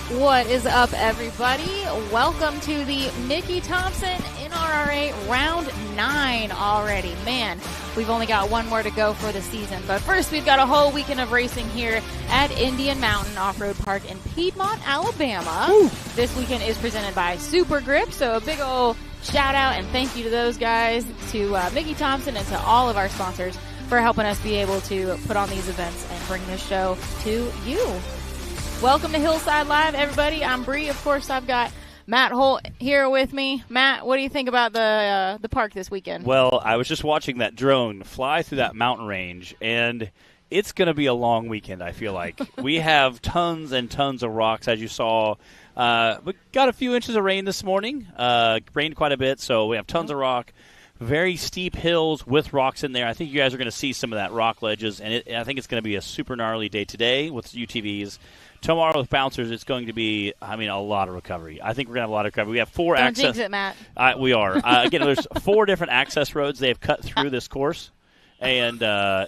What is up, everybody? Welcome to the Mickey Thompson NRRA Round 9 already. Man, we've only got one more to go for the season. But first, we've got a whole weekend of racing here at Indian Mountain Off-Road Park in Piedmont, Alabama. Ooh. This weekend is presented by SuperGrip, so a big old shout out and thank you to those guys, to Mickey Thompson, and to all of our sponsors for helping us be able to put on these events and bring this show to you. Welcome to Hillside Live, everybody. I'm Bree. Of course, I've got Matt Holt here with me. Matt, what do you think about the park this weekend? Well, I was just watching that drone fly through that mountain range, and it's going to be a long weekend, I feel like. We have tons and tons of rocks, as you saw. We got a few inches of rain this morning. Rained quite a bit, so we have tons of rock. Very steep hills with rocks in there. I think you guys are going to see some of that rock ledges, and I think it's going to be a super gnarly day today with UTVs. Tomorrow with bouncers, it's going to be, a lot of recovery. I think we're going to have a lot of recovery. We have four access. Don't jinx it, Matt. We are. Again, there's 4 different access roads they have cut through this course. And the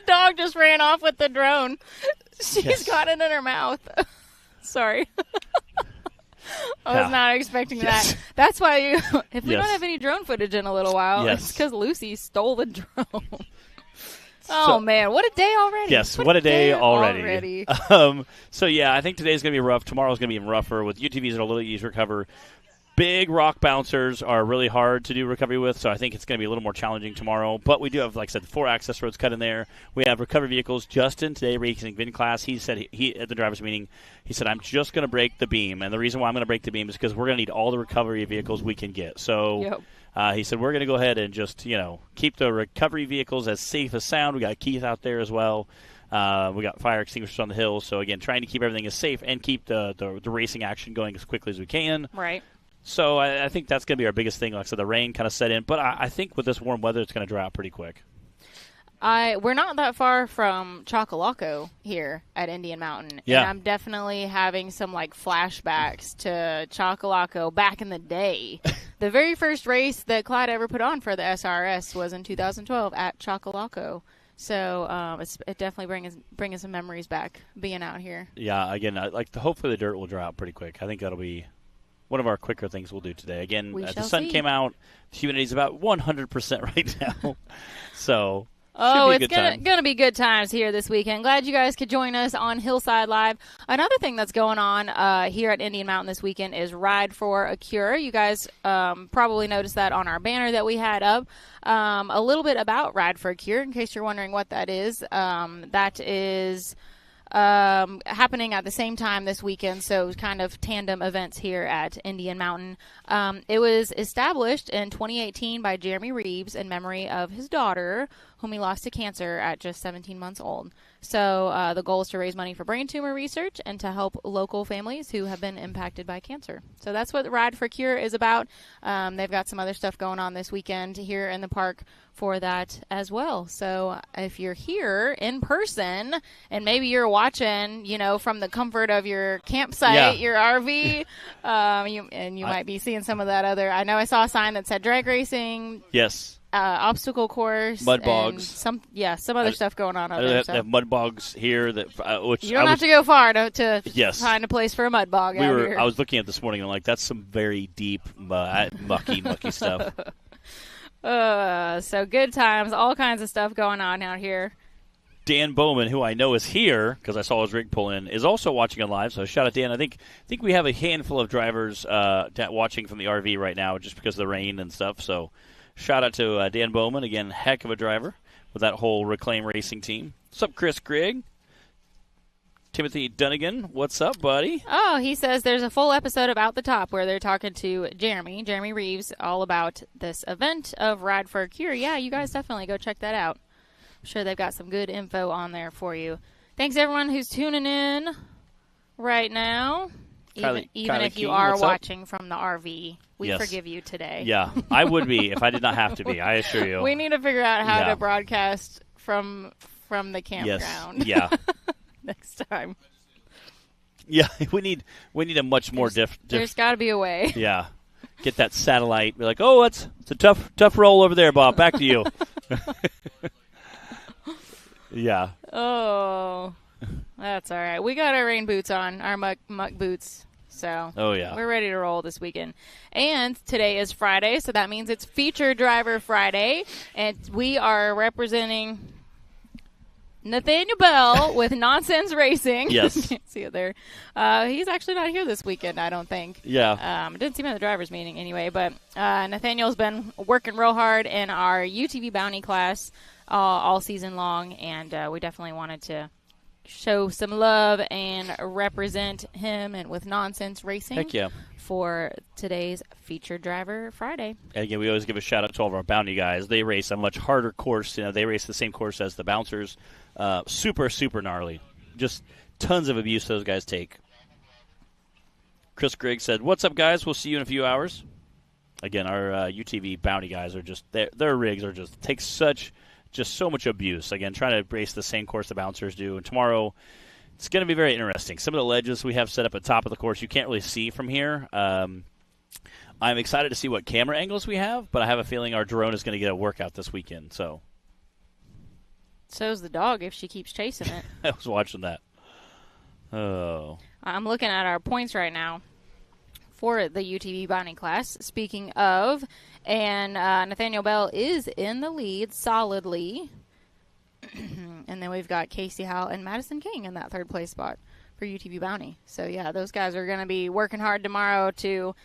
dog just ran off with the drone. She's got it in her mouth. Sorry. I was not expecting that. That's why if we don't have any drone footage in a little while, it's because Lucy stole the drone. Man, what a day already. Yes, what a day already. I think today's going to be rough. Tomorrow's going to be even rougher. With UTVs, it'll a little easier to recover. Big rock bouncers are really hard to do recovery with, so I think it's going to be a little more challenging tomorrow. But we do have, like I said, 4 access roads cut in there. We have recovery vehicles. Justin, today racing VIN class, he said he at the driver's meeting, he said, I'm just going to break the beam. And the reason why I'm going to break the beam is because we're going to need all the recovery vehicles we can get. So he said, we're going to go ahead and just, keep the recovery vehicles as safe as sound. We got Keith out there as well. We got fire extinguishers on the hill. So, again, trying to keep everything as safe and keep the racing action going as quickly as we can. Right. So I think that's going to be our biggest thing. Like I said, the rain kind of set in. But I think with this warm weather, it's going to dry out pretty quick. We're not that far from Chocolaco here at Indian Mountain. Yeah. And I'm definitely having some, flashbacks to Chocolaco back in the day. The very first race that Clyde ever put on for the SRS was in 2012 at Chocolaco. So it definitely bringing some memories back being out here. Yeah, again, hopefully the dirt will dry out pretty quick. I think that'll be one of our quicker things we'll do today. Again, the sun came out. Humidity's about 100% right now. So it's going to be good times here this weekend. Glad you guys could join us on Hillside Live. Another thing that's going on here at Indian Mountain this weekend is Ride for a Cure. You guys probably noticed that on our banner that we had up. A little bit about Ride for a Cure, in case you're wondering what that is. That is happening at the same time this weekend, so kind of tandem events here at Indian Mountain. It was established in 2018 by Jeremy Reeves in memory of his daughter, whom he lost to cancer at just 17 months old. So the goal is to raise money for brain tumor research and to help local families who have been impacted by cancer. So that's what the Ride for Cure is about. They've got some other stuff going on this weekend here in the park for that as well. So if you're here in person and maybe you're watching, from the comfort of your campsite, your RV, you might be seeing some of that other. I know I saw a sign that said drag racing. Yes. Obstacle course, mud bogs, some other stuff going on out there. They have mud bogs here which you don't have to go far to find a place for a mud bog. I was looking at this morning and I'm like, that's some very deep mucky stuff. So good times, all kinds of stuff going on out here. Dan Bowman, who I know is here because I saw his rig pull in, is also watching it live. So shout out Dan. I think we have a handful of drivers watching from the RV right now just because of the rain and stuff. So shout out to Dan Bowman, again, heck of a driver with that whole Reclaim Racing team. What's up, Chris Grigg? Timothy Dunnigan, what's up, buddy? Oh, he says there's a full episode about the top where they're talking to Jeremy Reeves, all about this event of Ride for a Cure. Yeah, you guys definitely go check that out. I'm sure they've got some good info on there for you. Thanks, everyone who's tuning in right now. Even if you are watching from the RV, we forgive you today. Yeah, I would be if I did not have to be, I assure you. We need to figure out how to broadcast from the campground. Yes. Yeah. Next time. Yeah, we need a much more There's got to be a way. Yeah. Get that satellite. Be like, oh, it's a tough roll over there, Bob. Back to you. Yeah. Oh. That's all right. We got our rain boots on, our muck boots. So we're ready to roll this weekend. And today is Friday, so that means it's Feature Driver Friday. And we are representing Nathaniel Bell with Nonsense Racing. Yes. Can't see it there. He's actually not here this weekend, I don't think. Yeah. Didn't see him at the driver's meeting anyway. But Nathaniel's been working real hard in our UTV bounty class all season long. And we definitely wanted to show some love and represent him and with Nonsense Racing. Heck yeah. For today's Feature Driver Friday. And again, we always give a shout out to all of our bounty guys. They race a much harder course. They race the same course as the bouncers. Super, super gnarly. Just tons of abuse those guys take. Chris Grigg said, "What's up, guys? We'll see you in a few hours." Again, our UTV bounty guys are just their rigs are just take just so much abuse. Again, trying to race the same course the bouncers do. And tomorrow, it's going to be very interesting. Some of the ledges we have set up at the top of the course you can't really see from here. I'm excited to see what camera angles we have, but I have a feeling our drone is going to get a workout this weekend. So's the dog if she keeps chasing it. I was watching that. Oh. I'm looking at our points right now for the UTV bounty class. Speaking of, and Nathaniel Bell is in the lead solidly. And then we've got Casey Howell and Madison King in that third place spot for UTV bounty. So, yeah, those guys are going to be working hard tomorrow to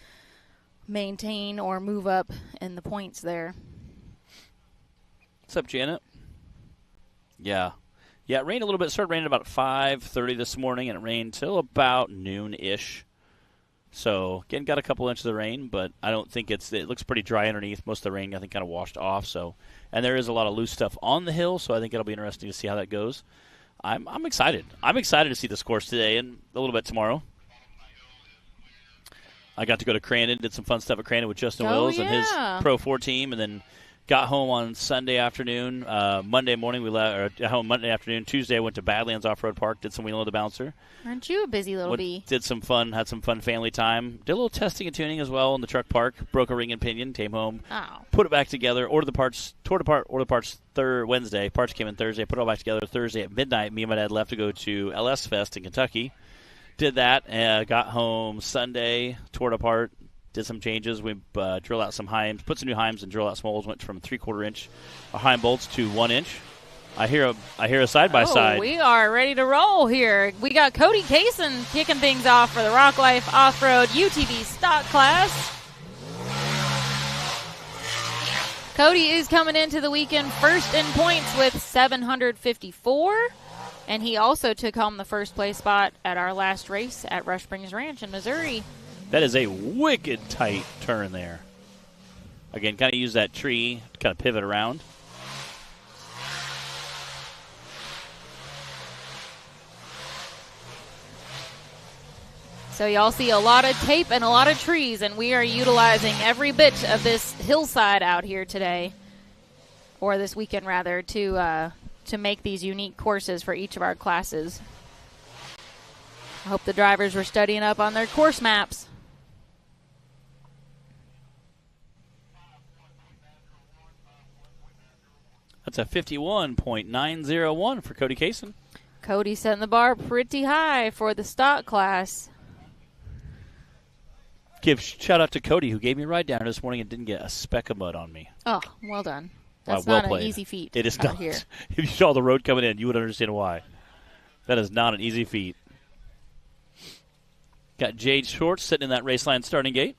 maintain or move up in the points there. What's up, Janet? Yeah. Yeah, it rained a little bit. It started raining about 5:30 this morning, and it rained till about noon-ish. So, again, got a couple inches of rain, but I don't think it looks pretty dry underneath. Most of the rain, I think, kind of washed off. So, and there is a lot of loose stuff on the hill, so I think it'll be interesting to see how that goes. I'm excited. I'm excited to see this course today and a little bit tomorrow. I got to go to Crandon, did some fun stuff at Crandon with Justin Wills and his Pro 4 team, and then got home on Sunday afternoon. Monday morning we left, or home Monday afternoon. Tuesday I went to Badlands Off-Road Park, did some wheeling with the bouncer. Aren't you a busy little bee? Did some fun, had some fun family time. Did a little testing and tuning as well in the truck park. Broke a ring and pinion, came home, put it back together, ordered the parts Wednesday. Parts came in Thursday, put it all back together Thursday at midnight. Me and my dad left to go to LS Fest in Kentucky. Did that, got home Sunday, tore it apart. Did some changes. We drilled out some heims, put some new heims and drilled out some holes. Went from 3/4 inch heim bolts to 1 inch. I hear a side by side. We are ready to roll here. We got Cody Kaysen kicking things off for the Rock Life Off-Road UTV stock class. Cody is coming into the weekend first in points with 754. And he also took home the first place spot at our last race at Rush Springs Ranch in Missouri. That is a wicked tight turn there. Again, kind of use that tree to kind of pivot around. So y'all see a lot of tape and a lot of trees, and we are utilizing every bit of this hillside out here today, or this weekend rather, to make these unique courses for each of our classes. I hope the drivers were studying up on their course maps. That's a 51.901 for Cody Kaysen. Cody setting the bar pretty high for the stock class. Give shout out to Cody, who gave me a ride down this morning and didn't get a speck of mud on me. Oh, well done. That's well not played. An easy feat. It is out not. Here. If you saw the road coming in, you would understand why. That is not an easy feat. Got Jade Short sitting in that race line starting gate.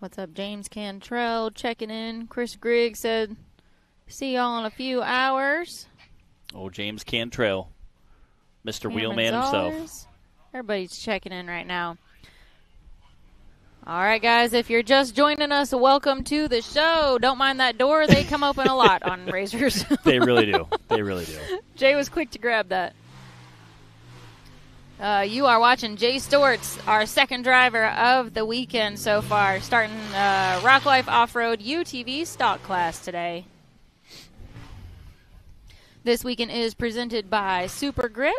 What's up, James Cantrell checking in. Chris Grigg said, see y'all in a few hours. Oh, James Cantrell, Mr. Wheelman himself. Everybody's checking in right now. All right, guys, if you're just joining us, welcome to the show. Don't mind that door. They come open a lot on Razors. They really do. They really do. Jay was quick to grab that. You are watching Jay Storts, our second driver of the weekend so far, starting Rock Life Off-Road UTV stock class today. This weekend is presented by SuperGrip.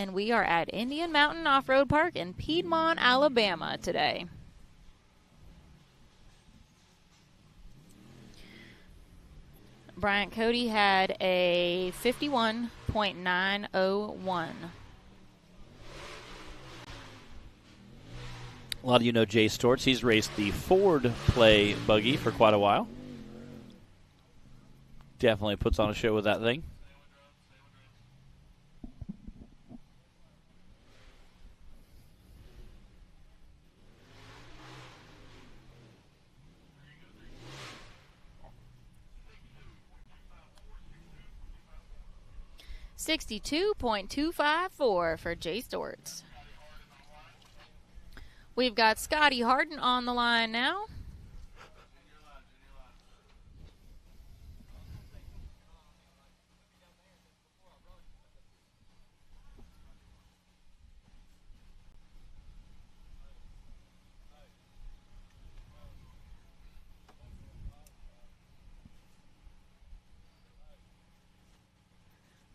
and we are at Indian Mountain Off-Road Park in Piedmont, Alabama today. Bryant Cody had a 51.901. A lot of you know Jay Stortz. He's raced the Ford Play buggy for quite a while. Definitely puts on a show with that thing. $62.254 for Jay Stortz. We've got Scotty Harden on the line now.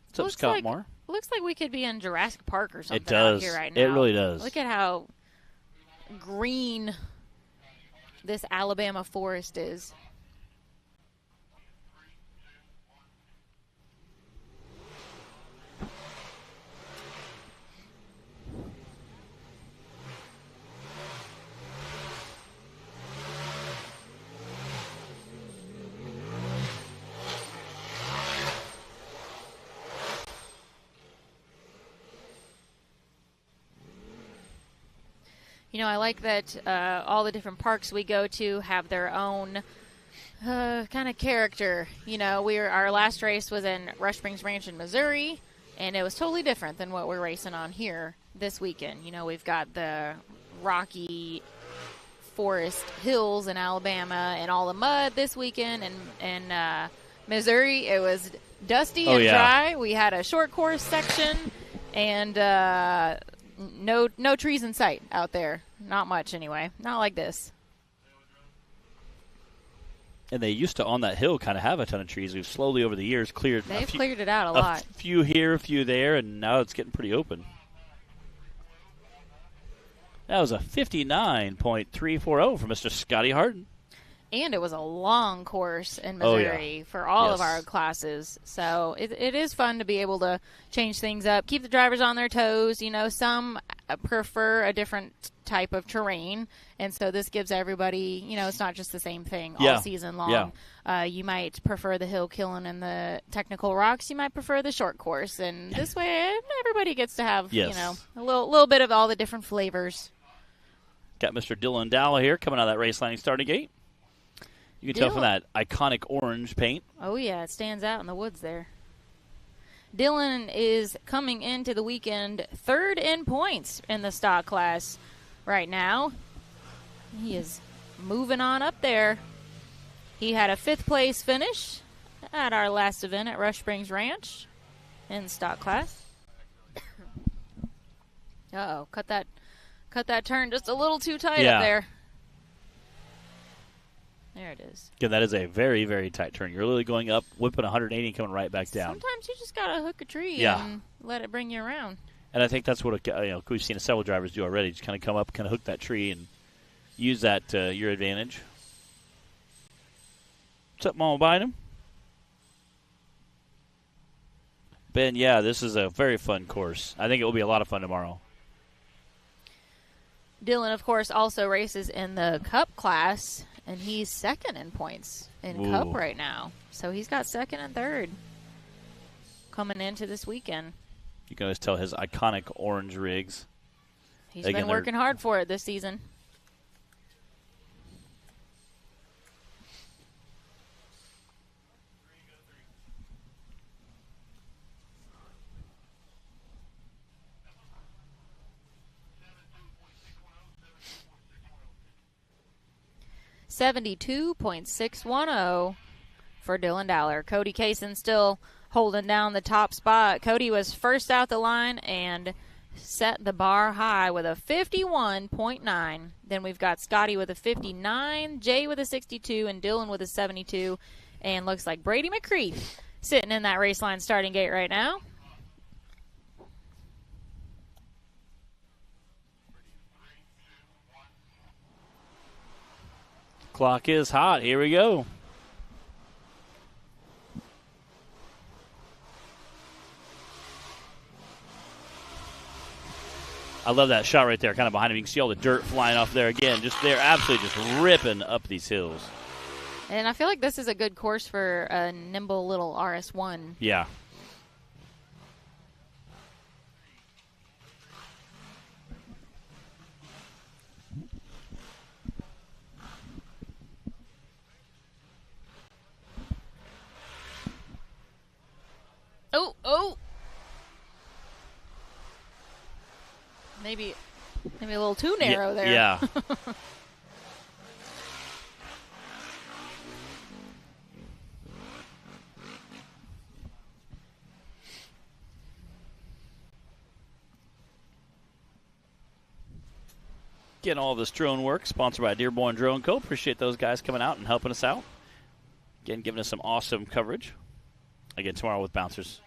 What's up, Scott Moore? Looks like we could be in Jurassic Park or something. It does. Out here right now. It really does. Look at how green this Alabama forest is. You know, I like that all the different parks we go to have their own kind of character. You know, our last race was in Rush Springs Ranch in Missouri, and it was totally different than what we're racing on here this weekend. You know, we've got the rocky forest hills in Alabama and all the mud this weekend, and Missouri, it was dusty and dry. We had a short course section, and no trees in sight out there. Not much, anyway. Not like this. And they used to, on that hill, kind of have a ton of trees. We've slowly, over the years, cleared it out a lot. A few here, a few there, and now it's getting pretty open. That was a 59.340 for Mr. Scotty Harden. And it was a long course in Missouri for all of our classes. So it is fun to be able to change things up, keep the drivers on their toes. You know, some prefer a different type of terrain. And so this gives everybody, you know, it's not just the same thing all season long. Yeah. You might prefer the hill killing and the technical rocks. You might prefer the short course. And this way everybody gets to have, you know, a little bit of all the different flavors. Got Mr. Dylan Dowell here coming out of that race landing starting gate. You can tell from that iconic orange paint. Oh, yeah, it stands out in the woods there. Dylan is coming into the weekend third in points in the stock class right now. He is moving on up there. He had a fifth-place finish at our last event at Rush Springs Ranch in stock class. Uh-oh, cut that turn just a little too tight up there. There it is. Yeah, that is a very, very tight turn. You're literally going up, whipping 180 and coming right back down. Sometimes you just got to hook a tree and let it bring you around. And I think that's what we've seen several drivers do already. Just kind of come up, kind of hook that tree and use that to your advantage. What's up, Mama Bynum? Ben, this is a very fun course. I think it will be a lot of fun tomorrow. Dylan, of course, also races in the Cup class, and he's second in points in Cup right now. So he's got second and third coming into this weekend. You can always tell his iconic orange rigs. He's been working hard for it this season. $72.610 for Dylan Dowler. Cody Kaysen still holding down the top spot. Cody was first out the line and set the bar high with a 51.9. Then we've got Scotty with a 59, Jay with a 62, and Dylan with a 72. And looks like Brady McCreath sitting in that race line starting gate right now. Clock is hot. Here we go. I love that shot right there, kind of behind him. You can see all the dirt flying off there again. They're absolutely just ripping up these hills. And I feel like this is a good course for a nimble little RS1. Yeah. Oh. Maybe a little too narrow there. Yeah. Getting all this drone work, sponsored by Dearborn Drone Co. Appreciate those guys coming out and helping us out. Again, giving us some awesome coverage. Again, tomorrow with bouncers.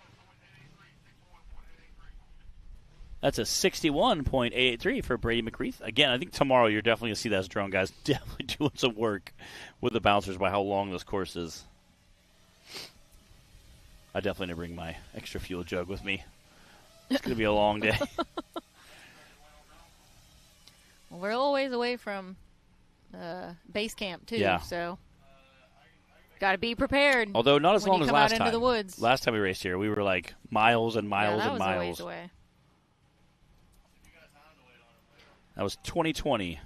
That's a 61.83 for Brady McCreath. Again, I think tomorrow you're definitely going to see those drone guys definitely doing some work with the bouncers by how long this course is. I definitely need to bring my extra fuel jug with me. It's going to be a long day. Well, we're a little ways away from base camp, too, so got to be prepared. Although not as long as last time. Into the woods. Last time we raced here, we were like miles and miles and miles. That was a ways away. That was 2020,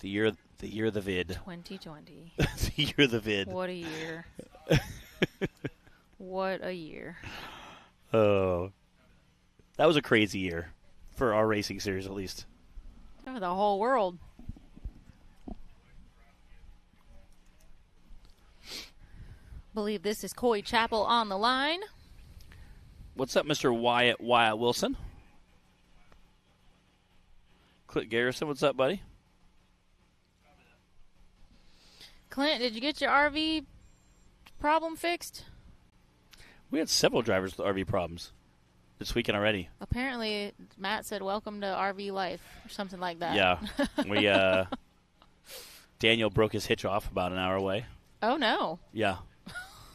the year of the vid. 2020. The year of the vid. What a year. What a year. Oh, that was a crazy year for our racing series, at least. For the whole world. Believe this is Coy Chapel on the line. What's up, Mr. Wyatt Wilson? Clint Garrison, what's up, buddy? Clint, did you get your RV problem fixed? We had several drivers with RV problems this weekend already. Apparently, Matt said, "Welcome to RV life," or something like that. Yeah. We, Daniel broke his hitch off about an hour away. Oh, no. Yeah.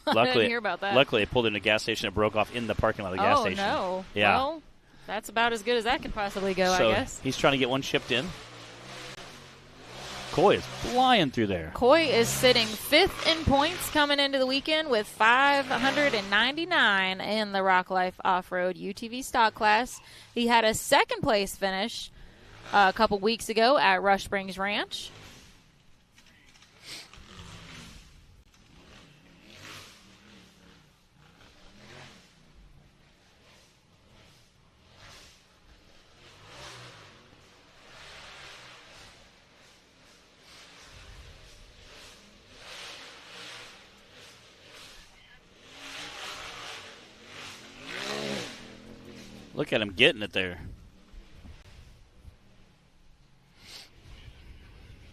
Luckily, I didn't hear about that. Luckily, it pulled in a gas station and broke off in the parking lot of the gas station. Oh, no. Yeah. Well, that's about as good as that could possibly go, so I guess. He's trying to get one shipped in. Coy is flying through there. Coy is sitting 5th in points coming into the weekend with 599 in the Rock Life Off-Road UTV stock class. He had a second-place finish a couple weeks ago at Rush Springs Ranch. Look at him getting it there.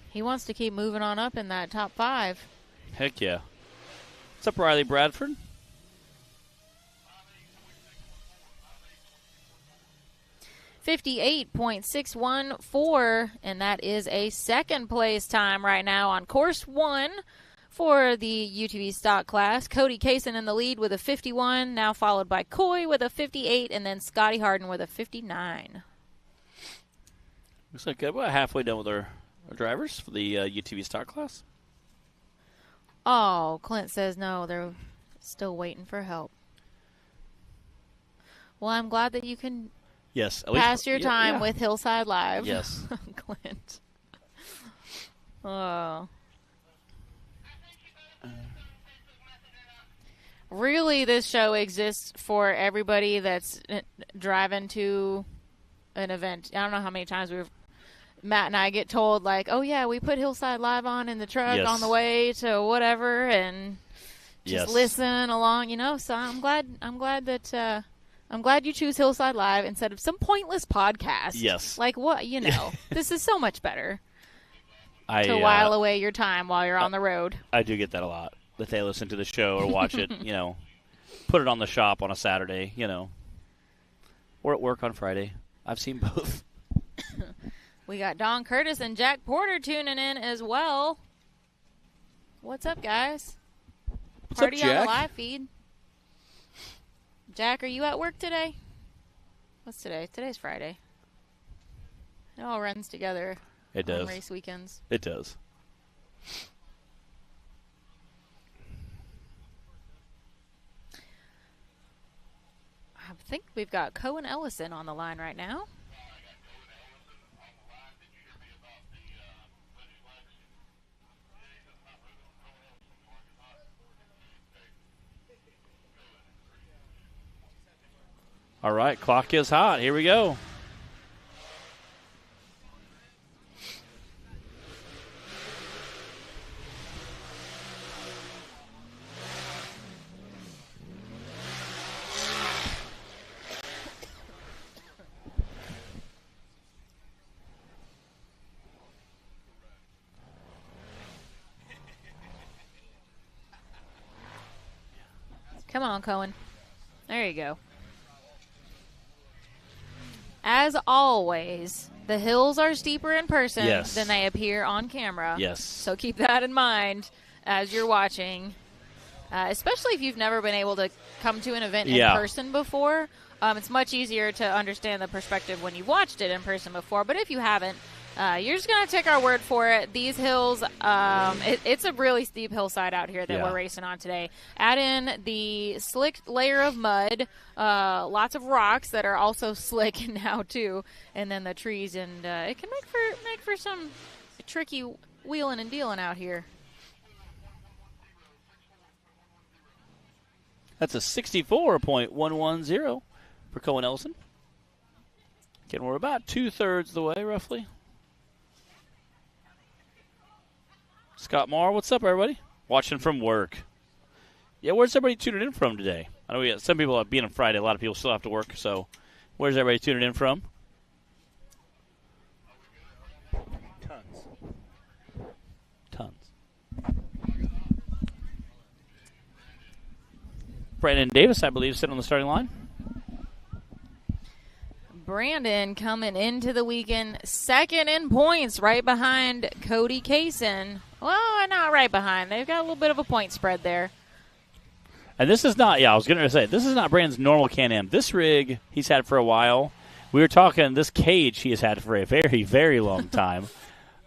He wants to keep moving on up in that top 5. Heck yeah. What's up, Riley Bradford? .614, and that is a second place time right now on course 1 for the UTV stock class. Cody Kaysen in the lead with a 51, now followed by Coy with a 58, and then Scotty Harden with a 59. Looks like we're halfway done with our drivers for the UTV stock class. Oh, Clint says no, they're still waiting for help. Well, I'm glad that you can pass your time with Hillside Live. Yes. Clint. Oh. Really, this show exists for everybody that's driving to an event. I don't know how many times Matt and I get told, like, oh, yeah, we put Hillside Live on in the truck on the way to whatever, and just listen along, you know. So I'm glad you choose Hillside Live instead of some pointless podcast. Yes. Like, what, you know, this is so much better to while away your time while you're on the road. I do get that a lot. That they listen to the show or watch it, you know, put it on the shop on a Saturday, you know, or at work on Friday. I've seen both. We got Don Curtis and Jack Porter tuning in as well. What's up, guys? What's Party up, Jack? on the live feed. Jack, are you at work today? What's today? Today's Friday. It all runs together. It does. On race weekends. It does. I think we've got Cohen Ellison on the line right now. All right, clock is hot. Here we go. Come on, Cohen. There you go. As always, the hills are steeper in person than they appear on camera. Yes. So keep that in mind as you're watching, especially if you've never been able to come to an event in person before. It's much easier to understand the perspective when you watched it in person before. But if you haven't, you're just going to take our word for it. These hills, it's a really steep hillside out here that we're racing on today. Add in the slick layer of mud, lots of rocks that are also slick now too, and then the trees, and it can make for some tricky wheeling and dealing out here. That's a 64.110 for Cohen Ellison. Again, we're about 2/3 the way, roughly. Scott Marr, what's up, everybody? Watching from work. Yeah, where's everybody tuning in from today? I know we got some people being on Friday. A lot of people still have to work, so where's everybody tuning in from? Tons. Brandon Davis, I believe, sitting on the starting line. Brandon coming into the weekend second in points, right behind Cody Kaysen. Well, not right behind. They've got a little bit of a point spread there. And this is not, I was going to say, this is not Brandon's normal Can-Am. This rig he's had for a while. We were talking this cage he has had for a very, very long time.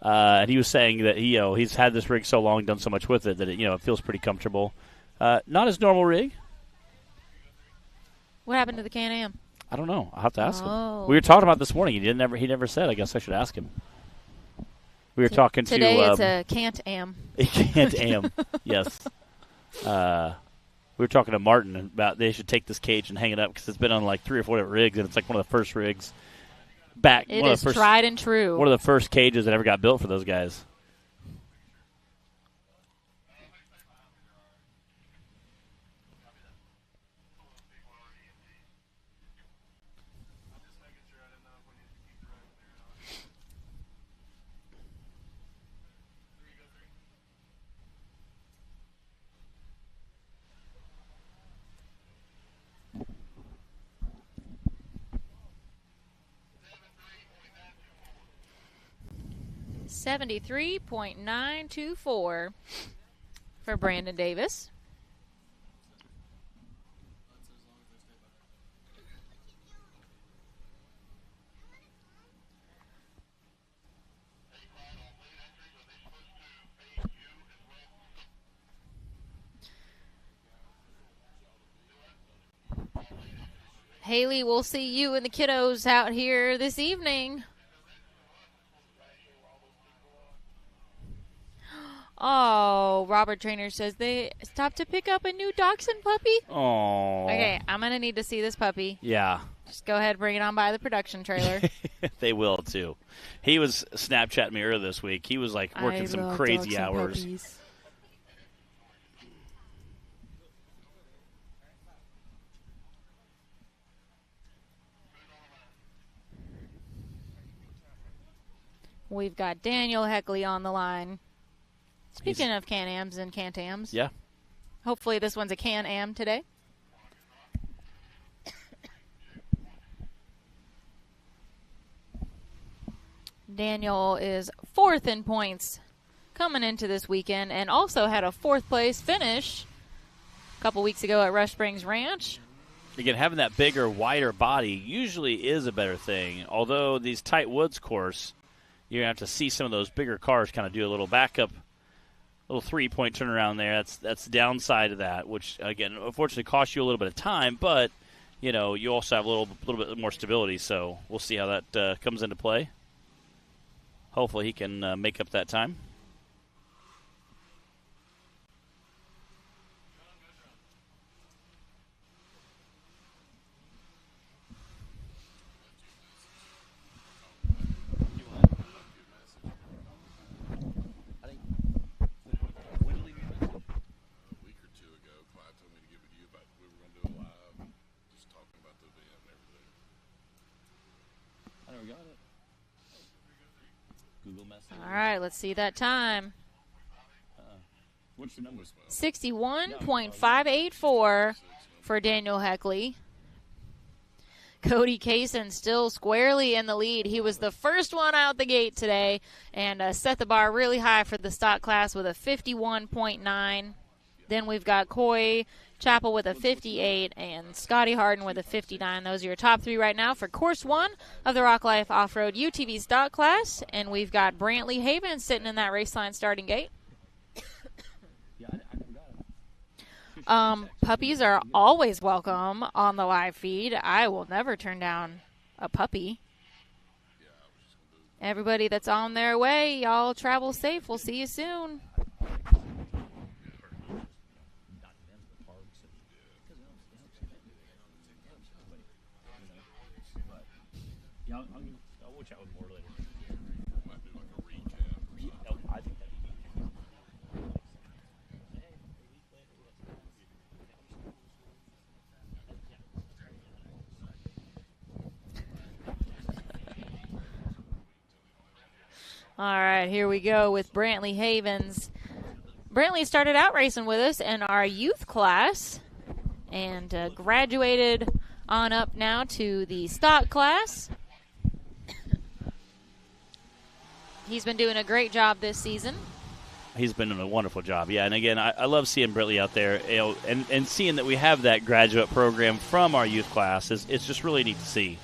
And he was saying that he's had this rig so long, done so much with it, that it feels pretty comfortable. Not his normal rig. What happened to the Can-Am? I don't know. I'll have to ask him. We were talking about this morning. He never said. I guess I should ask him. We were talking today it's a Can't-Am. A Can't-Am, yes. We were talking to Martin about they should take this cage and hang it up because it's been on like 3 or 4 different rigs, and it's like one of the first rigs back. It is tried and true. One of the first cages that ever got built for those guys. $73.924 for Brandon Davis. Haley, we'll see you and the kiddos out here this evening. Oh, Robert Trainer says they stopped to pick up a new dachshund puppy. Oh. Okay, I'm going to need to see this puppy. Yeah. Just go ahead and bring it on by the production trailer. They will, too. He was Snapchatting me earlier this week. He was, working some crazy hours. Puppies. We've got Daniel Heckley on the line. Speaking of Can-Ams and Can't-Ams. Yeah. Hopefully this one's a Can-Am today. Daniel is 4th in points coming into this weekend, and also had a 4th place finish a couple weeks ago at Rush Springs Ranch. Again, having that bigger, wider body usually is a better thing. Although these tight woods course, you're going to have to see some of those bigger cars kind of do a little backup, little 3-point turnaround there. That's the downside of that, which, again, unfortunately costs you a little bit of time. But, you know, you also have a little bit more stability. So we'll see how that comes into play. Hopefully he can make up that time. All right, let's see that time. What's your number? 61.584 for Daniel Heckley. Cody Kaysen still squarely in the lead. He was the first one out the gate today and set the bar really high for the stock class with a 51.9. Then we've got Coy Chappell with a 58 and Scotty Harden with a 59. Those are your top 3 right now for Course 1 of the Rock Life Off-Road UTV stock class. And we've got Brantley Haven sitting in that race line starting gate. Puppies are always welcome on the live feed. I will never turn down a puppy. Everybody that's on their way, y'all travel safe. We'll see you soon. I'll chat with more later. Might do like a recap. I think that'd be good. All right, here we go with Brantley Havens. Brantley started out racing with us in our youth class and graduated on up now to the stock class. He's been doing a great job this season. He's been doing a wonderful job, yeah. And again, I love seeing Brantley out there, you know, and seeing that we have that graduate program from our youth class. It's just really neat to see.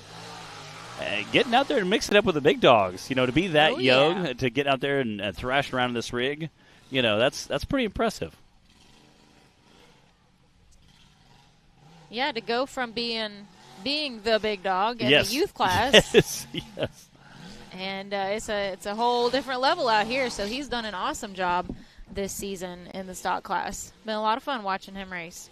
Getting out there and mixing it up with the big dogs, you know, to be that young, to get out there and thrash around in this rig, you know, that's pretty impressive. Yeah, to go from being the big dog in the youth class. Yes. And it's a whole different level out here, so he's done an awesome job this season in the stock class. Been a lot of fun watching him race.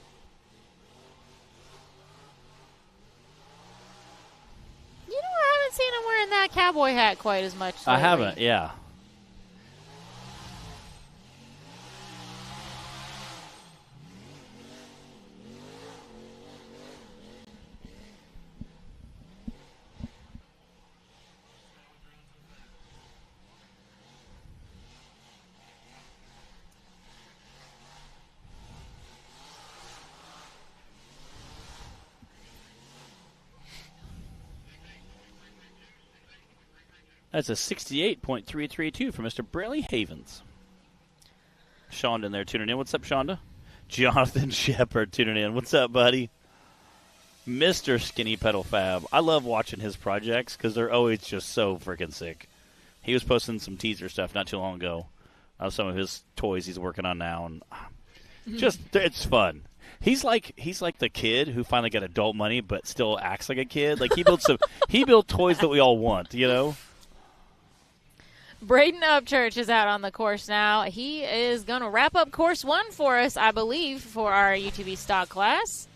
You know, I haven't seen him wearing that cowboy hat quite as much lately. I haven't, yeah. That's a 68.332 for Mr. Brantley Havens. Shonda in there tuning in. What's up, Shonda? Jonathan Shepard tuning in. What's up, buddy? Mr. Skinny Pedal Fab. I love watching his projects because they're always just so freaking sick. He was posting some teaser stuff not too long ago of some of his toys he's working on now, and just it's fun. He's like the kid who finally got adult money but still acts like a kid. Like he built toys that we all want, you know. Braden Upchurch is out on the course now. He is going to wrap up course 1 for us, I believe, for our UTV stock class.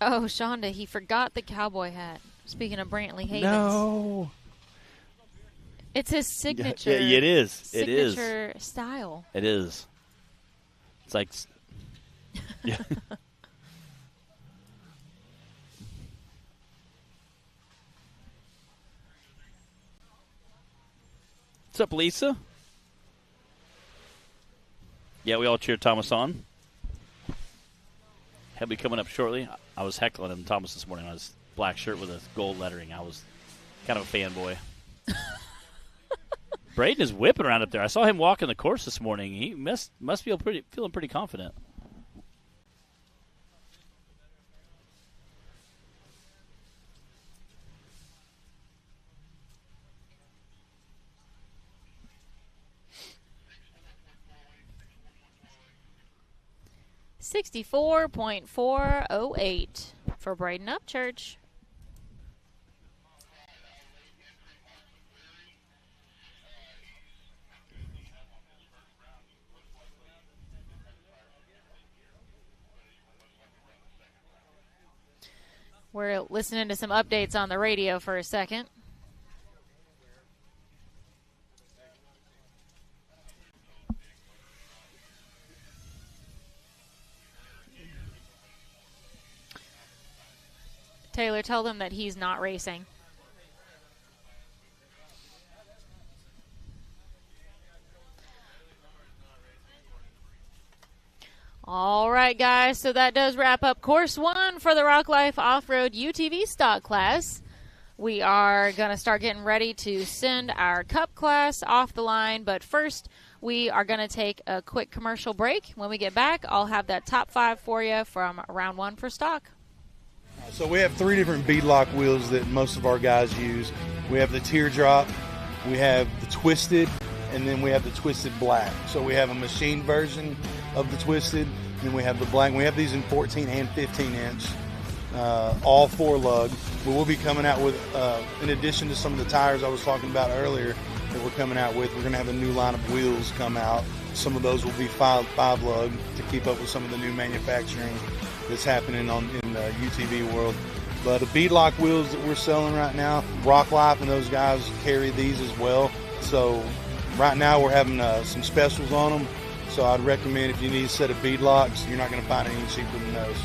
Oh, Shonda, he forgot the cowboy hat. Speaking of Brantley Havens. No. It's his signature. Yeah, it is. Signature style. It is. It's like... Yeah. What's up, Lisa? Yeah, we all cheer Thomas on. He'll be coming up shortly. I was heckling him, Thomas, this morning. I was black shirt with a gold lettering. I was kind of a fanboy. Braden is whipping around up there. I saw him walking the course this morning. He must feel feeling pretty confident. $64.408 for Braden Upchurch. We're listening to some updates on the radio for a second. Taylor, tell them that he's not racing. All right, guys, so that does wrap up Course 1 for the Rock Life Off-Road UTV stock class. We are going to start getting ready to send our Cup class off the line, but first we are going to take a quick commercial break. When we get back, I'll have that top 5 for you from round 1 for stock. So we have 3 different beadlock wheels that most of our guys use. We have the teardrop, we have the twisted, and then we have the twisted black. So we have a machine version of the twisted, and then we have the black. We have these in 14 and 15 inch, all 4 lug. We will be coming out with, in addition to some of the tires I was talking about earlier that we're coming out with, we're going to have a new line of wheels come out. Some of those will be 5 lug to keep up with some of the new manufacturing that's happening in the UTV world. But the beadlock wheels that we're selling right now, Rock Life and those guys carry these as well. So right now we're having some specials on them. So I'd recommend if you need a set of beadlocks, you're not going to find any cheaper than those.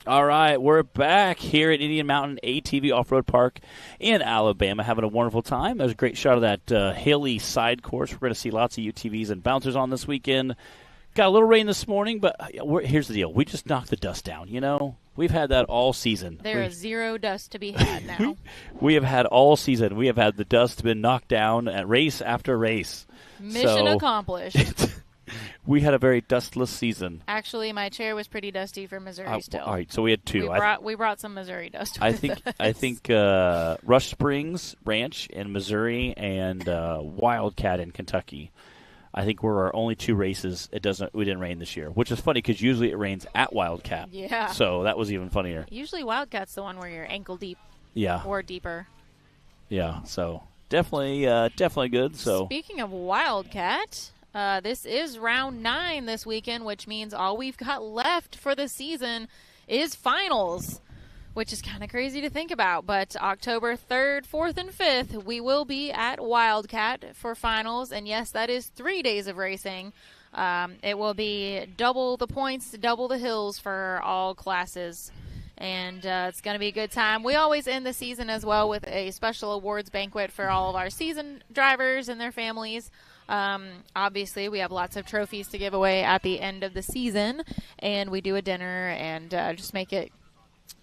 All right, we're back here at Indian Mountain ATV Off-Road Park in Alabama, having a wonderful time. There's a great shot of that hilly side course. We're going to see lots of UTVs and bouncers on this weekend. Got a little rain this morning, but here's the deal. We just knocked the dust down, you know. We've had that all season. There is zero dust to be had now. We have had all season. We have had the dust been knocked down at race after race. Mission accomplished. We had a very dustless season. Actually, my chair was pretty dusty for Missouri still. All right, so we had 2. We brought some Missouri dust with I think Rush Springs Ranch in Missouri and Wildcat in Kentucky. I think we're our only 2 races. We didn't rain this year, which is funny because usually it rains at Wildcat. Yeah. So that was even funnier. Usually Wildcat's the one where you're ankle deep. Yeah. Or deeper. Yeah. So definitely good. So speaking of Wildcat. This is round 9 this weekend, which means all we've got left for the season is finals. which is kind of crazy to think about. But October 3rd, 4th, and 5th, we will be at Wildcat for finals. And, yes, that is 3 days of racing. It will be double the points, double the hills for all classes. And it's going to be a good time. We always end the season as well with a special awards banquet for all of our season drivers and their families. Obviously, we have lots of trophies to give away at the end of the season. And we do a dinner and just make it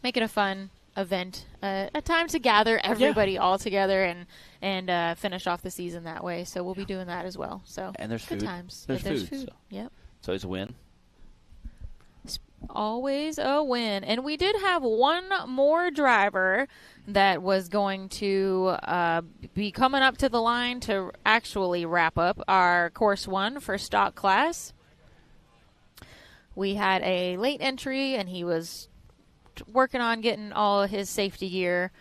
a fun event, a time to gather everybody all together and finish off the season that way. So we'll be doing that as well. So and there's good food. times. There's food. So. Yep. So it's a win. It's always a win. And we did have one more driver that was going to be coming up to the line to actually wrap up our Course 1 for stock class. We had a late entry, and he was working on getting all of his safety gear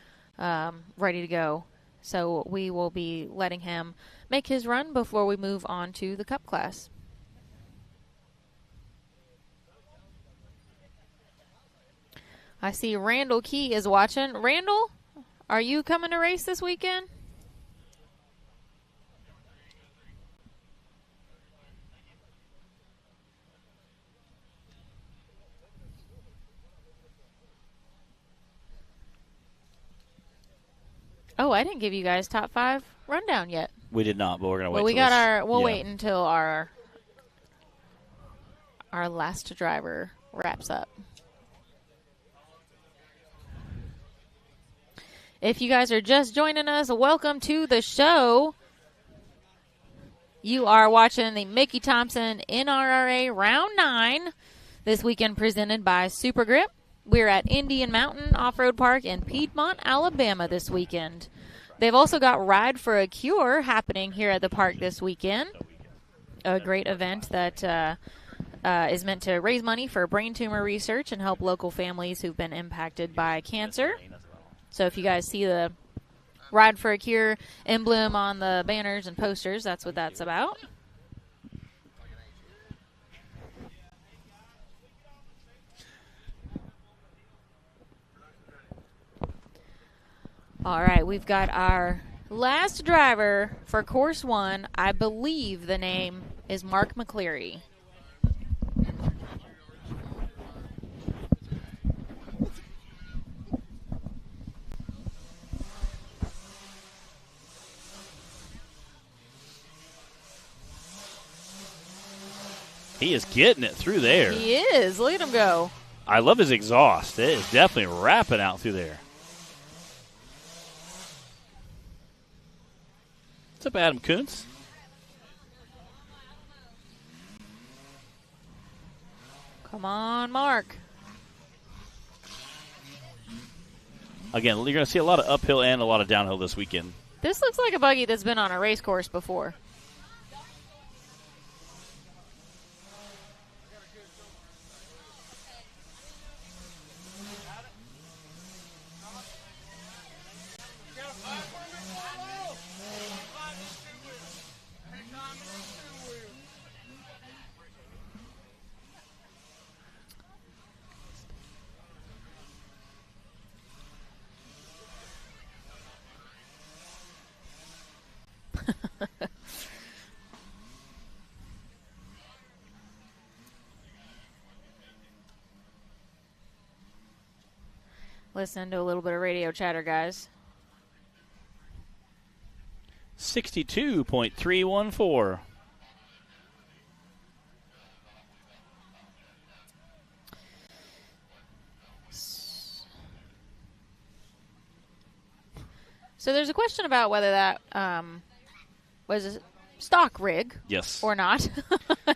ready to go. So we will be letting him make his run before we move on to the Cup class. I see Randall Key is watching. Randall, are you coming to race this weekend? Oh, I didn't give you guys top 5 rundown yet. We did not, but we're gonna wait. Well, we'll wait until our last driver wraps up. If you guys are just joining us, welcome to the show. You are watching the Mickey Thompson NRRA Round 9 this weekend, presented by SuperGrip. We're at Indian Mountain Off-Road Park in Piedmont, Alabama this weekend. They've also got Ride for a Cure happening here at the park this weekend. A great event that is meant to raise money for brain tumor research and help local families who've been impacted by cancer. So if you guys see the Ride for a Cure emblem on the banners and posters, that's what that's about. All right, we've got our last driver for Course 1. I believe the name is Mark McCleary. He is getting it through there. He is. Look at him go. I love his exhaust. It is definitely wrapping out through there. What's up, Adam Kuntz? Come on, Mark. Again, you're going to see a lot of uphill and a lot of downhill this weekend. This looks like a buggy that's been on a race course before. Listen to a little bit of radio chatter, guys. 62.314. So there's a question about whether that was a stock rig, yes, or not,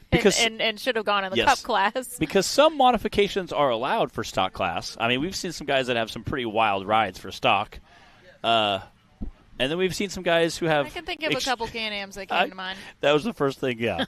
because and should have gone in the yes, Cup class. Because some modifications are allowed for stock class. I mean, we've seen some guys that have some pretty wild rides for stock, and then we've seen some guys who have. I can think of a couple Can-Ams that came to mind. That was the first thing, yeah.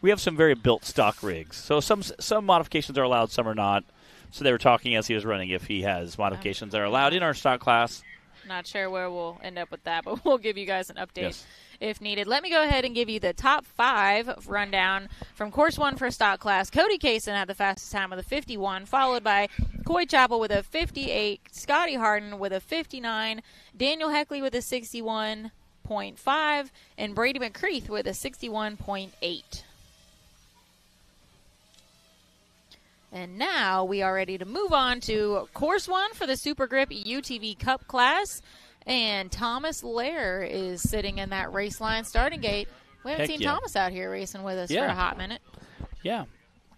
We have some very built stock rigs, so some modifications are allowed, some are not. So they were talking as he was running if he has modifications that are allowed in our stock class. Not sure where we'll end up with that, but we'll give you guys an update if needed. Let me go ahead and give you the top 5 rundown from Course 1 for stock class. Cody Kaysen had the fastest time with a 51, followed by Coy Chappell with a 58, Scotty Harden with a 59, Daniel Heckley with a 61.5, and Brady McCreath with a 61.8. And now we are ready to move on to Course 1 for the SuperGrip UTV Cup class. And Thomas Lair is sitting in that race line starting gate. We haven't seen Thomas out here racing with us for a hot minute. Yeah.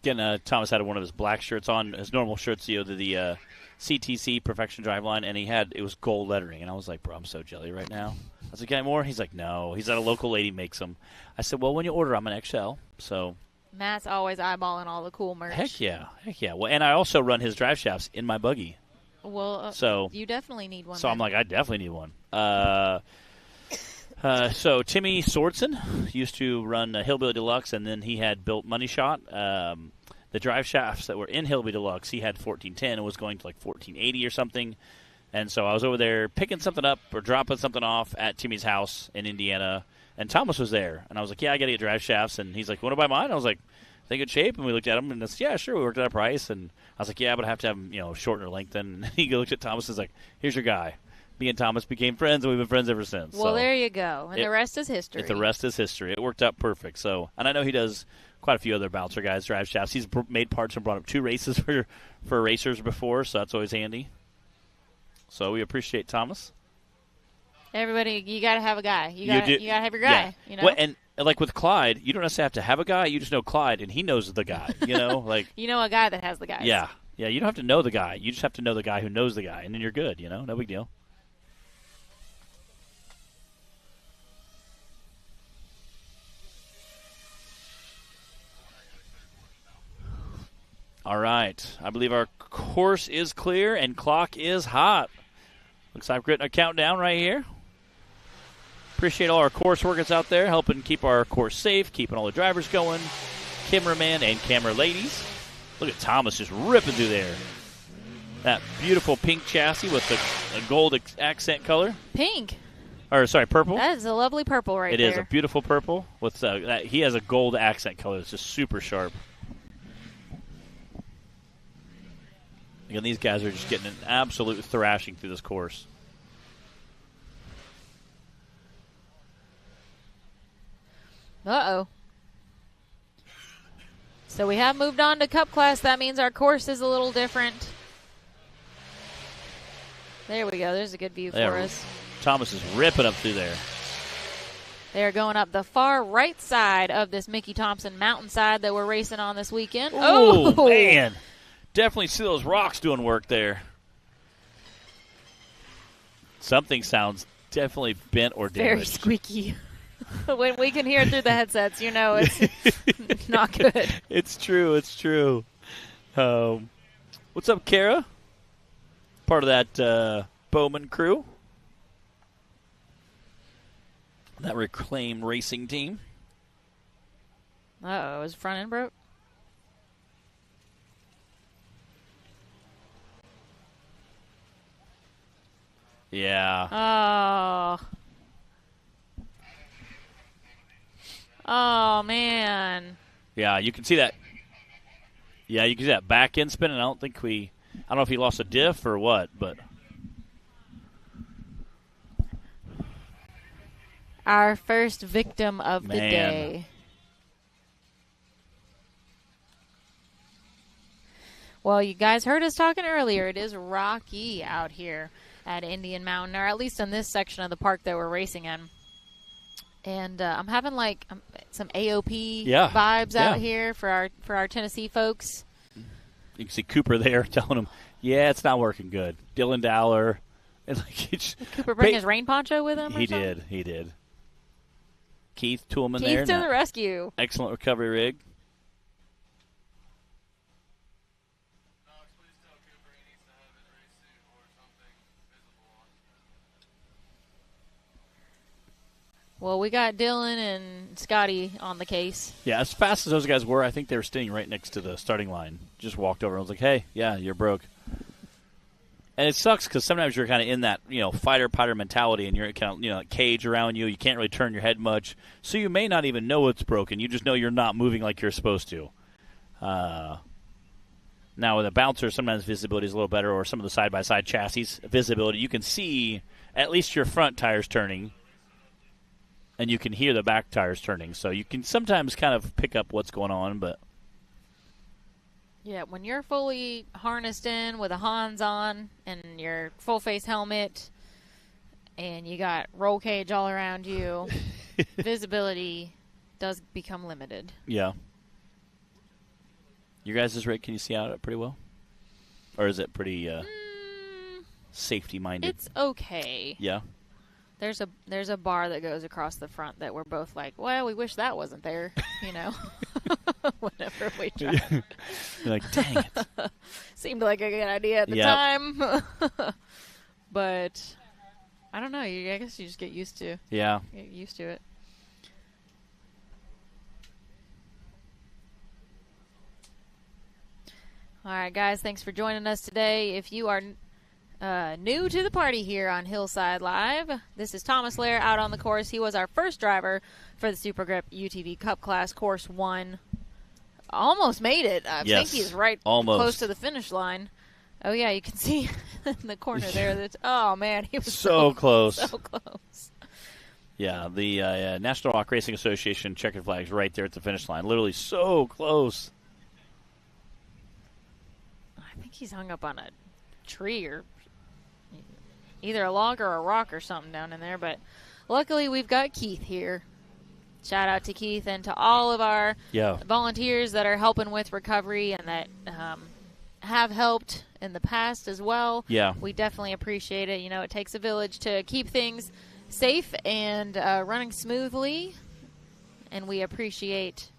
Again, Thomas had one of his black shirts on, his normal shirts, the CTC Perfection Driveline, and it was gold lettering. And I was like, bro, I'm so jelly right now. I was like, got more? He's like, no. He's at a local lady makes them. I said, well, when you order, I'm an XL, so... Matt's always eyeballing all the cool merch. Heck yeah. Well, and I also run his drive shafts in my buggy. Well, so you definitely need one. So then. I'm like, I definitely need one. So Timmy Swordson used to run Hillbilly Deluxe, and then he had built Money Shot. The drive shafts that were in Hillbilly Deluxe, he had 1410 and was going to like 1480 or something. And so I was over there picking something up or dropping something off at Timmy's house in Indiana. And Thomas was there, and I was like, yeah, I got to get drive shafts. And he's like, want to buy mine? I was like, they good shape. And we looked at them, and yeah, sure. We worked out a price. And I was like, yeah, but I have to have them, shorten or lengthen. And he looked at Thomas and was like, here's your guy. Me and Thomas became friends, and we've been friends ever since. Well, there you go. And the rest is history. The rest is history. It worked out perfect. So, and I know he does quite a few other bouncer guys drive shafts. He's made parts and brought up 2 races for racers before, so that's always handy. So we appreciate Thomas. Everybody, you got to have a guy. You got to have your guy. Yeah. Well, and like with Clyde, you don't necessarily have to have a guy. You just know Clyde, and he knows the guy. Like you know a guy that has the guys. Yeah. You don't have to know the guy. You just have to know the guy who knows the guy, and then you're good. No big deal. All right. I believe our course is clear and clock is hot. Looks like we're getting a countdown right here. Appreciate all our course workers out there helping keep our course safe, keeping all the drivers going, cameraman and camera ladies. Look at Thomas just ripping through there. That beautiful pink chassis with the gold accent color. Pink. Purple. That is a lovely purple right there. It is a beautiful purple. With he has a gold accent color. It's just super sharp. Again, these guys are just getting an absolute thrashing through this course. Uh-oh. So we have moved on to Cup class. That means our course is a little different. There we go. There's a good view for us. Thomas is ripping up through there. They're going up the far right side of this Mickey Thompson mountainside that we're racing on this weekend. Oh, man. Definitely see those rocks doing work there. Something sounds definitely bent or damaged. Very squeaky. When we can hear it through the headsets, it's not good. It's true. What's up, Kara? Part of that Bowman crew. That Reclaim Racing team. Uh-oh, is front end broke? Yeah. Oh, man. Yeah, you can see that. Yeah, you can see that back end spinning. I don't know if he lost a diff or what, but. Our first victim of the day. Well, you guys heard us talking earlier. It is rocky out here at Indian Mountain, or at least in this section of the park that we're racing in. And I'm having some AOP vibes out here for our Tennessee folks. You can see Cooper there telling him, "Yeah, it's not working good." Dylan Dowler, and did Cooper bring his rain poncho with him? He did. Keith Toolman there. Keith to the rescue. Excellent recovery rig. Well, we got Dylan and Scotty on the case. Yeah, as fast as those guys were, I think they were standing right next to the starting line. Just walked over and was like, "Hey, yeah, you're broke." And it sucks because sometimes you're kind of in that, fighter-fighter mentality, and you're kind of, cage around you. You can't really turn your head much. So you may not even know it's broken. You just know you're not moving like you're supposed to. Now, with a bouncer, sometimes visibility is a little better, or some of the side-by-side chassis visibility. You can see at least your front tires turning, and you can hear the back tires turning. So you can sometimes kind of pick up what's going on. But yeah, when you're fully harnessed in with a Hans on and your full-face helmet and you got roll cage all around you, visibility does become limited. Yeah. Your guys' rig, can you see out pretty well? Or is it pretty safety-minded? It's okay. Yeah. There's a bar that goes across the front that we're both like, well, we wish that wasn't there, whenever we try. You're like, dang it. Seemed like a good idea at the time. But I don't know. I guess you just get used to it. All right, guys, thanks for joining us today. If you are new to the party here on Hillside Live, this is Thomas Lair out on the course. He was our first driver for the SuperGrip UTV Cup Class Course 1. Almost made it. I think he's close to the finish line. Oh, yeah, you can see in the corner there. Oh, man, he was so close. So close. Yeah, the National Rock Racing Association checkered flags right there at the finish line. Literally so close. I think he's hung up on a tree or either a log or a rock or something down in there. But luckily, we've got Keith here. Shout out to Keith and to all of our volunteers that are helping with recovery and that have helped in the past as well. Yeah. We definitely appreciate it. It takes a village to keep things safe and running smoothly, and we appreciate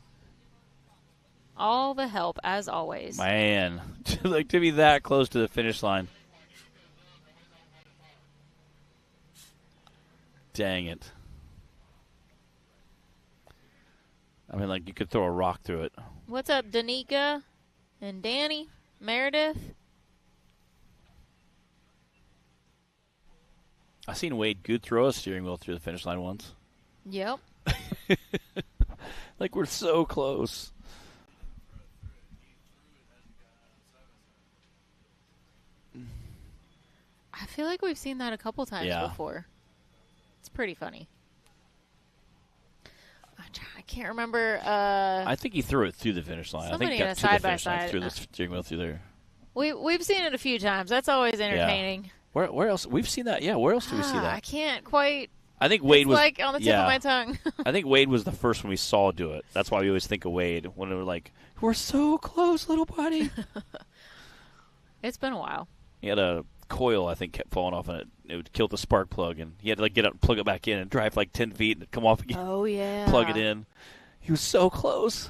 all the help as always. Man, to be that close to the finish line. Dang it. I mean, you could throw a rock through it. What's up, Danica and Danny, Meredith? I seen Wade Good throw a steering wheel through the finish line once. Yep. We're so close. I feel like we've seen that a couple times before. It's pretty funny. I can't remember. I think he threw it through the finish line. Somebody I think in a side-by-side. threw the steering wheel through there. We've seen it a few times. That's always entertaining. Yeah. Where else? We've seen that. Yeah, where else do we see that? I can't quite. I think Wade was on the tip of my tongue. I think Wade was the first one we saw do it. That's why we always think of Wade when we were like, we're so close, little buddy. It's been a while. He had a coil, I think, kept falling off, and it would kill the spark plug, and he had to get up and plug it back in and drive 10 feet and come off again. Oh, yeah. Plug it in. He was so close.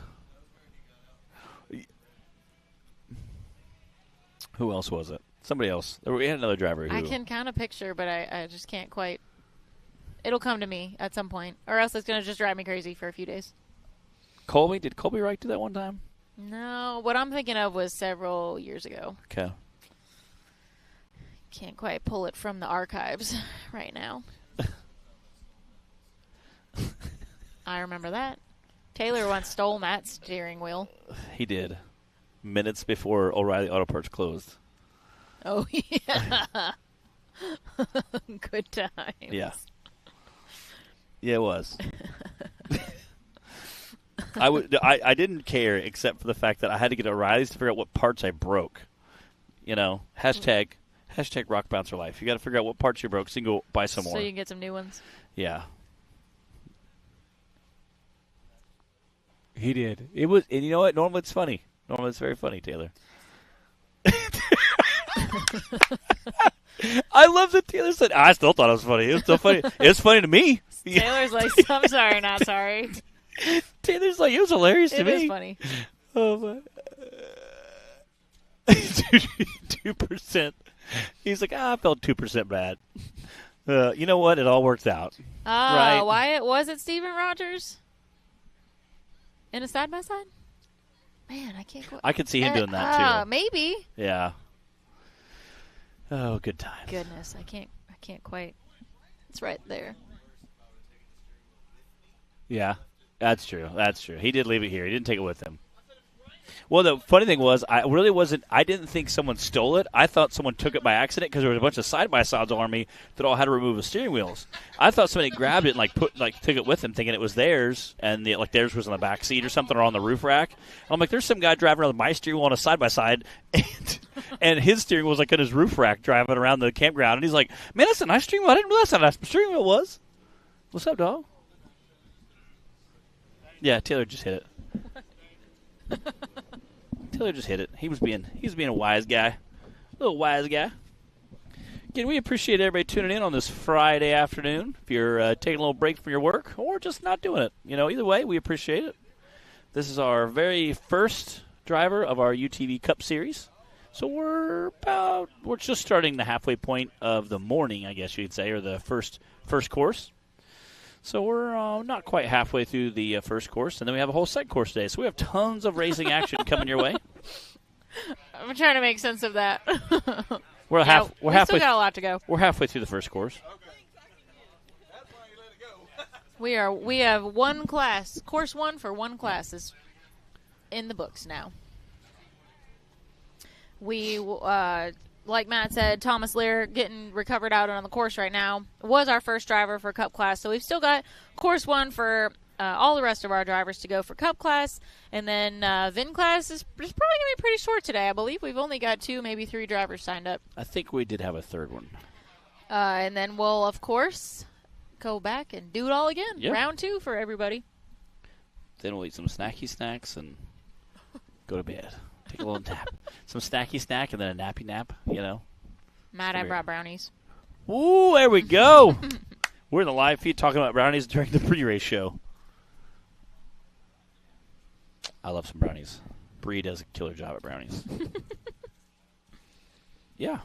Who else was it? Somebody else. We had another driver who... I can kind of picture, but I just can't quite... It'll come to me at some point, or else it's going to just drive me crazy for a few days. Colby? Did Colby Wright do that one time? No. What I'm thinking of was several years ago. Okay. Can't quite pull it from the archives right now. I remember that. Taylor once stole Matt's steering wheel. He did. Minutes before O'Reilly Auto Parts closed. Oh, yeah. Good times. Yeah. Yeah, it was. I didn't care except for the fact that I had to get O'Reilly's to figure out what parts I broke. Hashtag Rock Bouncer Life. You got to figure out what parts you broke so you can go buy some more. So you can get some new ones. Yeah. He did. It was, and you know what? Normally it's funny. Normally it's very funny, Taylor. I love that Taylor said, I still thought it was funny. It was so funny. It's funny to me. Taylor's like, I'm sorry, not sorry. Taylor's like, it was hilarious to me. It is funny. Oh, my. 2%. He's like, I felt 2% bad. You know what? It all works out. Right? Wyatt, was it Steven Rogers? In a side-by-side? Man, I can't... I could see him doing that, too. Maybe. Yeah. Oh, good times. Goodness, I can't quite... It's right there. Yeah, that's true. That's true. He did leave it here. He didn't take it with him. Well, the funny thing was, I didn't think someone stole it. I thought someone took it by accident because there was a bunch of side-by-sides on me that all had to remove the steering wheels. I thought somebody grabbed it and took it with them thinking it was theirs, and theirs was in the back seat or something or on the roof rack. I'm like, there's some guy driving around with my steering wheel on a side-by-side, and his steering wheel was like in his roof rack driving around the campground. And he's like, man, that's a nice steering wheel. I didn't know that's how nice steering wheel was. What's up, dog? Yeah, Taylor just hit it. Taylor just hit it. He was being a wise guy. A little wise guy. Again, we appreciate everybody tuning in on this Friday afternoon. If you're taking a little break from your work or just not doing it. Either way, we appreciate it. This is our very first driver of our UTV Cup Series. So we're just starting the halfway point of the morning, I guess you could say, or the first course. So we're not quite halfway through the first course, and then we have a whole second course today. So we have tons of racing action coming your way. I'm trying to make sense of that. We're halfway. Still got a lot to go. We're halfway through the first course. We have one class, course 1 for one class is in the books now. We like Matt said, Thomas Lear getting recovered out on the course right now. Was our first driver for Cup class, so we've still got course 1 for all the rest of our drivers to go for Cup class, and then VIN class is probably going to be pretty short today. I believe we've only got 2, maybe 3 drivers signed up. I think we did have a third one. And then we'll, of course, go back and do it all again. Yep. Round 2 for everybody. Then we'll eat some snacky snacks and go to bed. Take a little nap. Some snacky snack and then a nappy nap, Matt, I brought brownies. Ooh, there we go. We're in the live feed talking about brownies during the pre-race show. I love some brownies. Bree does a killer job at brownies. Yeah.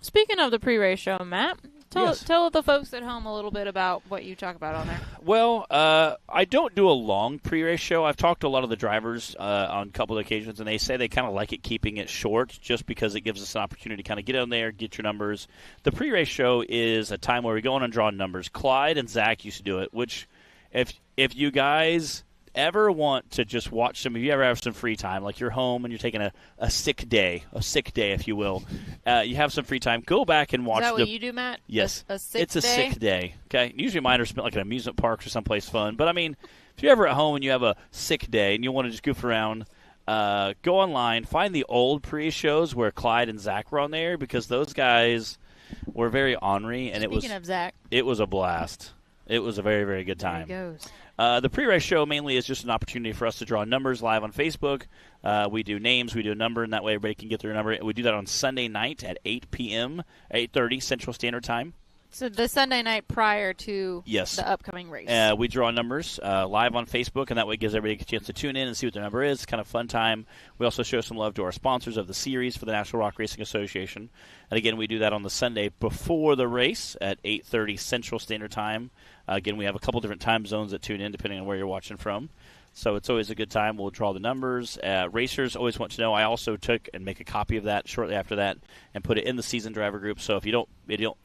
Speaking of the pre-race show, Matt, tell the folks at home a little bit about what you talk about on there. Well, I don't do a long pre-race show. I've talked to a lot of the drivers on a couple of occasions, and they say they kind of like it keeping it short just because it gives us an opportunity to kind of get on there, get your numbers. The pre-race show is a time where we go on and draw numbers. Clyde and Zach used to do it, which if you guys ever want to just watch if you ever have some free time, like you're home and you're taking a sick day, if you will, you have some free time, go back and watch. Is that what you do, Matt? Yes. It's a sick day. Okay. Usually mine are spent like an amusement park or someplace fun. But I mean, if you're ever at home and you have a sick day and you want to just goof around, go online, find the old pre-shows where Clyde and Zach were on there, because those guys were very ornery, and Speaking of Zach, it was a blast. It was a very, very good time. There he goes. The pre-race show mainly is just an opportunity for us to draw numbers live on Facebook. We do names, we do a number, and that way everybody can get their number. We do that on Sunday night at 8 p.m., 8:30 Central Standard Time. So the Sunday night prior to Yes. the upcoming race. We draw numbers live on Facebook, and that way it gives everybody a chance to tune in and see what their number is. It's kind of a fun time. We also show some love to our sponsors of the series for the National Rock Racing Association. And again, we do that on the Sunday before the race at 8:30 Central Standard Time. Again, we have a couple different time zones that tune in depending on where you're watching from. So it's always a good time. We'll draw the numbers. Racers always want to know. I also took and make a copy of that shortly after that and put it in the season driver group. So if you don't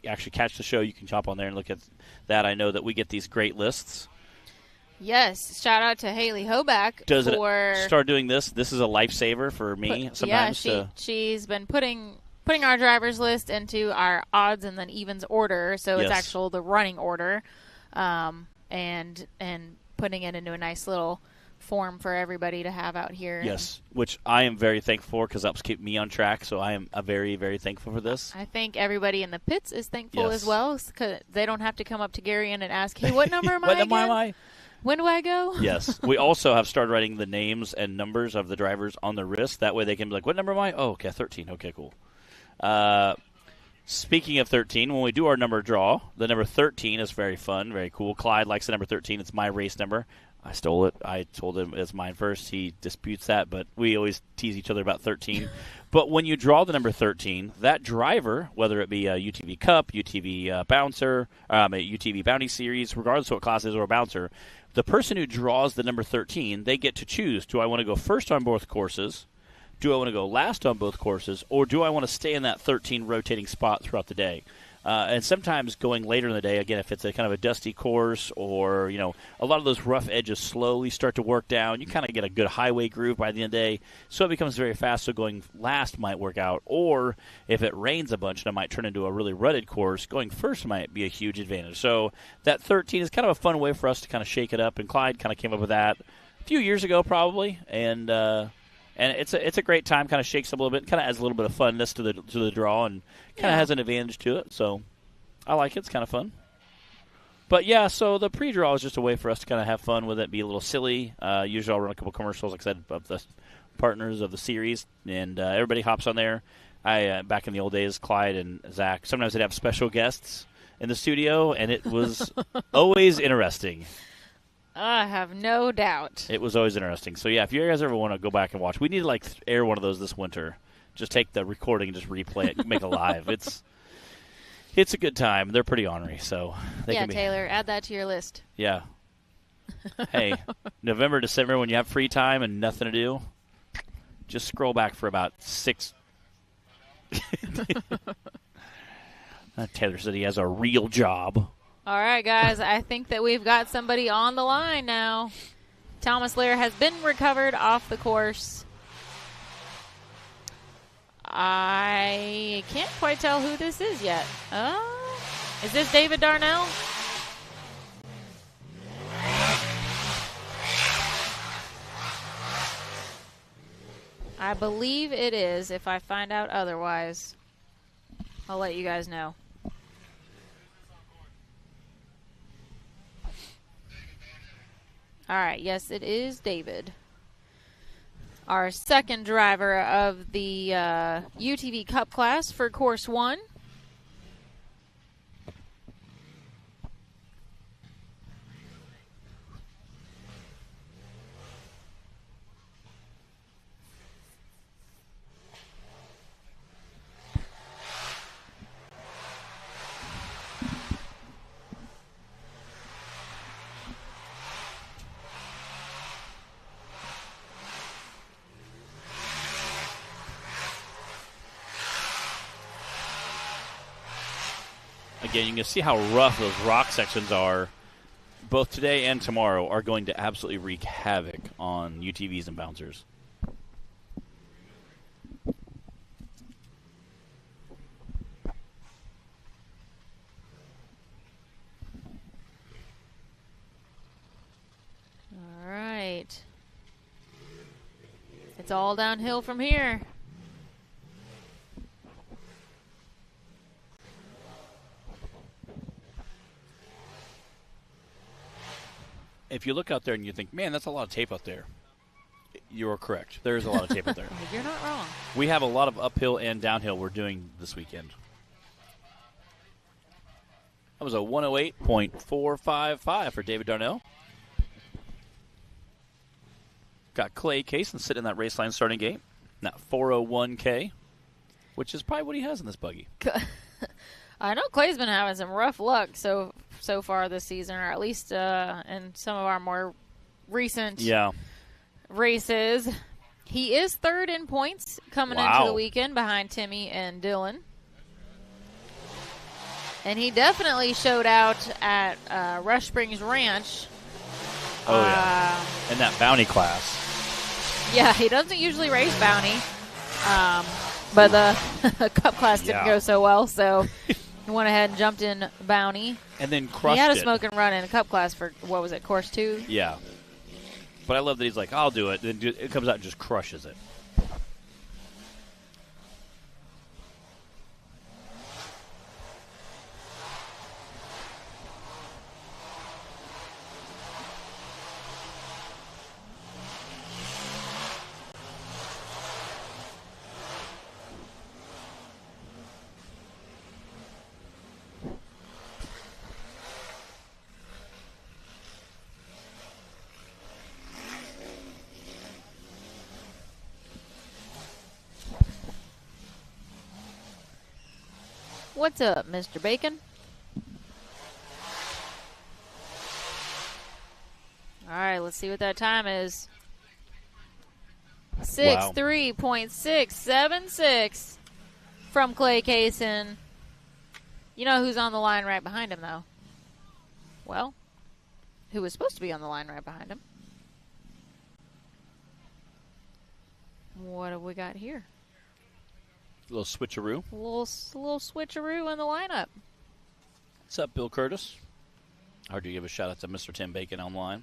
actually catch the show, you can hop on there and look at that. I know that we get these great lists. Yes. Shout out to Haley Hoback for start doing this. This is a lifesaver for me sometimes. Yeah, she's been putting our driver's list into our odds and then evens order. So it's actual the running order. And putting it into a nice little form for everybody to have out here. Yes, which I am very thankful for, because that helps keep me on track. So I am very, very thankful for this. I think everybody in the pits is thankful as well, because they don't have to come up to Gary and ask, hey, what number am I again? What am I? When do I go? Yes. We also have started writing the names and numbers of the drivers on the wrist. That way they can be like, what number am I? Oh, okay, 13. Okay, cool. Speaking of 13, when we do our number draw, the number 13 is very fun, very cool. Clyde likes the number 13. It's my race number. I stole it. I told him it's mine first. He disputes that, but we always tease each other about 13. But when you draw the number 13, that driver, whether it be a UTV Cup, UTV Bouncer, a UTV Bounty Series, regardless of what class it is or a Bouncer, the person who draws the number 13, they get to choose, do I want to go first on both courses? Do I want to go last on both courses, or do I want to stay in that 13 rotating spot throughout the day? And sometimes going later in the day, again, if it's a kind of a dusty course or, a lot of those rough edges slowly start to work down, you kind of get a good highway groove by the end of the day. So it becomes very fast, so going last might work out. Or if it rains a bunch and it might turn into a really rutted course, going first might be a huge advantage. So that 13 is kind of a fun way for us to kind of shake it up. And Clyde kind of came up with that a few years ago probably. And it's a great time, kind of shakes up a little bit, kind of adds a little bit of funness to the draw, and kind of has an advantage to it. So I like it. It's kind of fun. But, yeah, so the pre-draw is just a way for us to kind of have fun with it, be a little silly. Usually I'll run a couple commercials, like I said, of the partners of the series, and everybody hops on there. Back in the old days, Clyde and Zach, sometimes they'd have special guests in the studio, and it was always interesting. I have no doubt. It was always interesting. So, yeah, if you guys ever want to go back and watch, we need to, air one of those this winter. Just take the recording and just replay it. Make it live. It's a good time. They're pretty ornery, so they can be. Taylor, add that to your list. Yeah. Hey, November, December, when you have free time and nothing to do, just scroll back for about 6. Taylor said he has a real job. All right, guys, I think that we've got somebody on the line now. Thomas Lair has been recovered off the course. I can't quite tell who this is yet. Is this David Darnell? I believe it is. If I find out otherwise, I'll let you guys know. All right, yes, it is David. Our second driver of the UTV Cup class for Course 1. Again, you can see how rough those rock sections are. Both today and tomorrow are going to absolutely wreak havoc on UTVs and bouncers. All right. It's all downhill from here. If you look out there and you think, man, that's a lot of tape out there, you are correct. There is a lot of tape out there. You're not wrong. We have a lot of uphill and downhill we're doing this weekend. That was a 108.455 for David Darnell. Got Clay Kaysen sitting in that race line starting gate. That 401K, which is probably what he has in this buggy. I know Clay's been having some rough luck so far this season, or at least in some of our more recent races. He is third in points coming into the weekend behind Timmy and Dylan. And he definitely showed out at Rush Springs Ranch. Oh, yeah. In that bounty class. Yeah, he doesn't usually race bounty. But the cup class didn't go so well, so he went ahead and jumped in bounty. And then crushed it. He had a smoke and run in a cup class for, what was it, course 2? Yeah. But I love that he's like, I'll do it. Then it comes out and just crushes it. What's up, Mr. Bacon? All right, let's see what that time is. 6:3.676 from Clay Kaysen. You know who's on the line right behind him, though? Well, who was supposed to be on the line right behind him? What have we got here? A little switcheroo. A little switcheroo in the lineup. What's up, Bill Curtis? I heard you give a shout out to Mr. Tim Bacon online.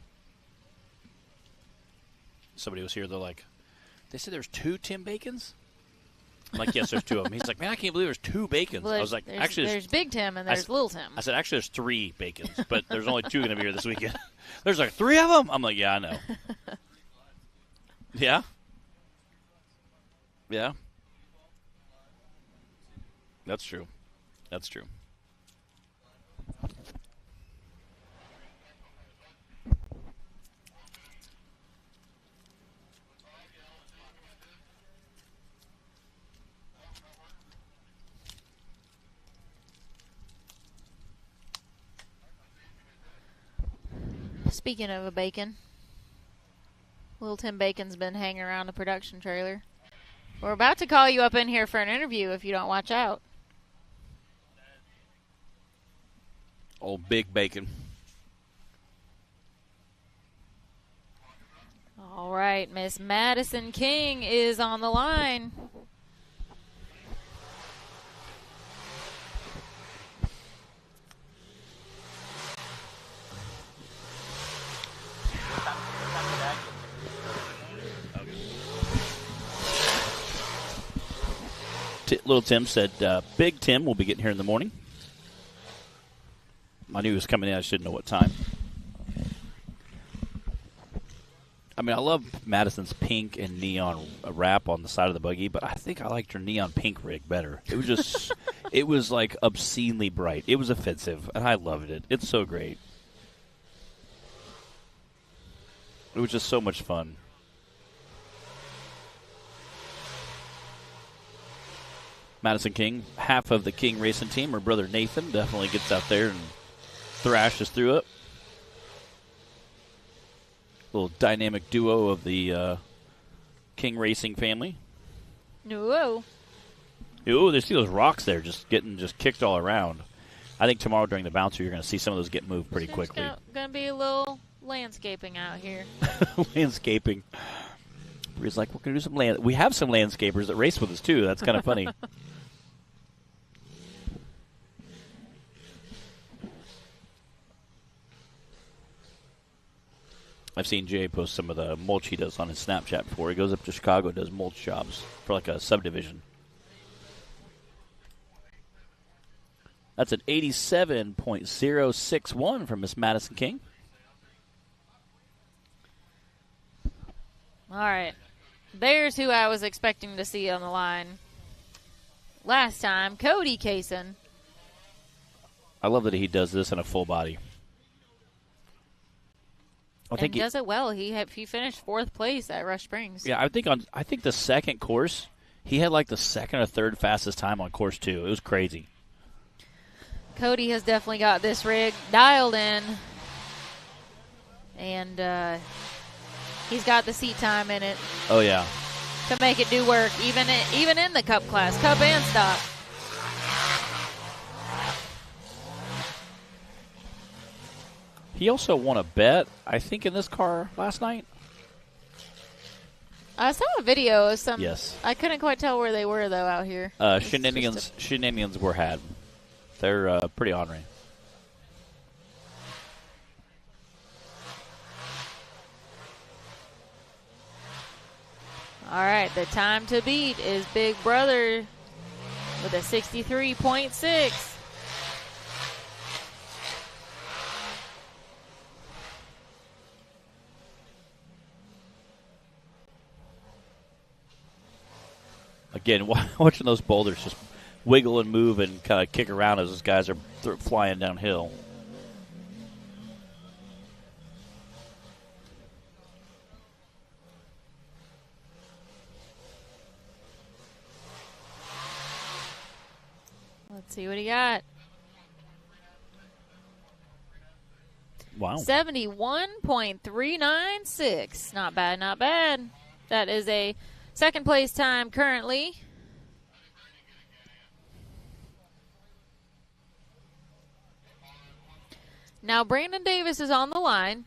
Somebody was here. They're like, they said there's 2 Tim Bacons? I'm like, yes, there's 2 of them. He's like, man, I can't believe there's 2 Bacons. Well, I was like, actually, there's Big Tim and there's Little Tim. I said, actually, there's 3 Bacons, but there's only 2 going to be here this weekend. There's like 3 of them? I'm like, yeah, I know. Yeah? Yeah? That's true. That's true. Speaking of a bacon, Little Tim Bacon's been hanging around the production trailer. We're about to call you up in here for an interview if you don't watch out. Old Big Bacon. All right, Miss Madison King is on the line. Little Tim said, Big Tim will be getting here in the morning. I knew he was coming in. I just didn't know what time. I mean, I love Madison's pink and neon wrap on the side of the buggy, but I think I liked her neon pink rig better. It was just, it was like obscenely bright. It was offensive, and I loved it. It's so great. It was just so much fun. Madison King, half of the King Racing team. Her brother Nathan definitely gets out there and thrashes through it. Little dynamic duo of the King Racing family. Whoa. Ooh, they see those rocks there just getting kicked all around. I think tomorrow during the bouncer you're going to see some of those get moved pretty quickly. There's going to be a little landscaping out here. Landscaping. Bree's like, we're going to do some land. We have some landscapers that race with us too. That's kind of funny. I've seen Jay post some of the mulch he does on his Snapchat before. He goes up to Chicago, does mulch jobs for like a subdivision. That's an 87.061 from Miss Madison King. All right. There's who I was expecting to see on the line last time, Cody Kaysen. I love that he does this in a full body. He does it well. He finished 4th place at Rush Springs. Yeah, I think the second course, he had like the second or third fastest time on course 2. It was crazy. Cody has definitely got this rig dialed in, and he's got the seat time in it. Oh yeah, to make it do work, even in the Cup class, Cup and Stock. He also won a bet, I think, in this car last night. I saw a video of some. Yes. I couldn't quite tell where they were though out here. Shenanigans were had. They're pretty ornery. All right, the time to beat is Big Brother with a 63.6. Again, watching those boulders just wiggle and move and kind of kick around as those guys are flying downhill. Let's see what he got. Wow. 71.396. Not bad, not bad. That is a second place time currently. Now, Brandon Davis is on the line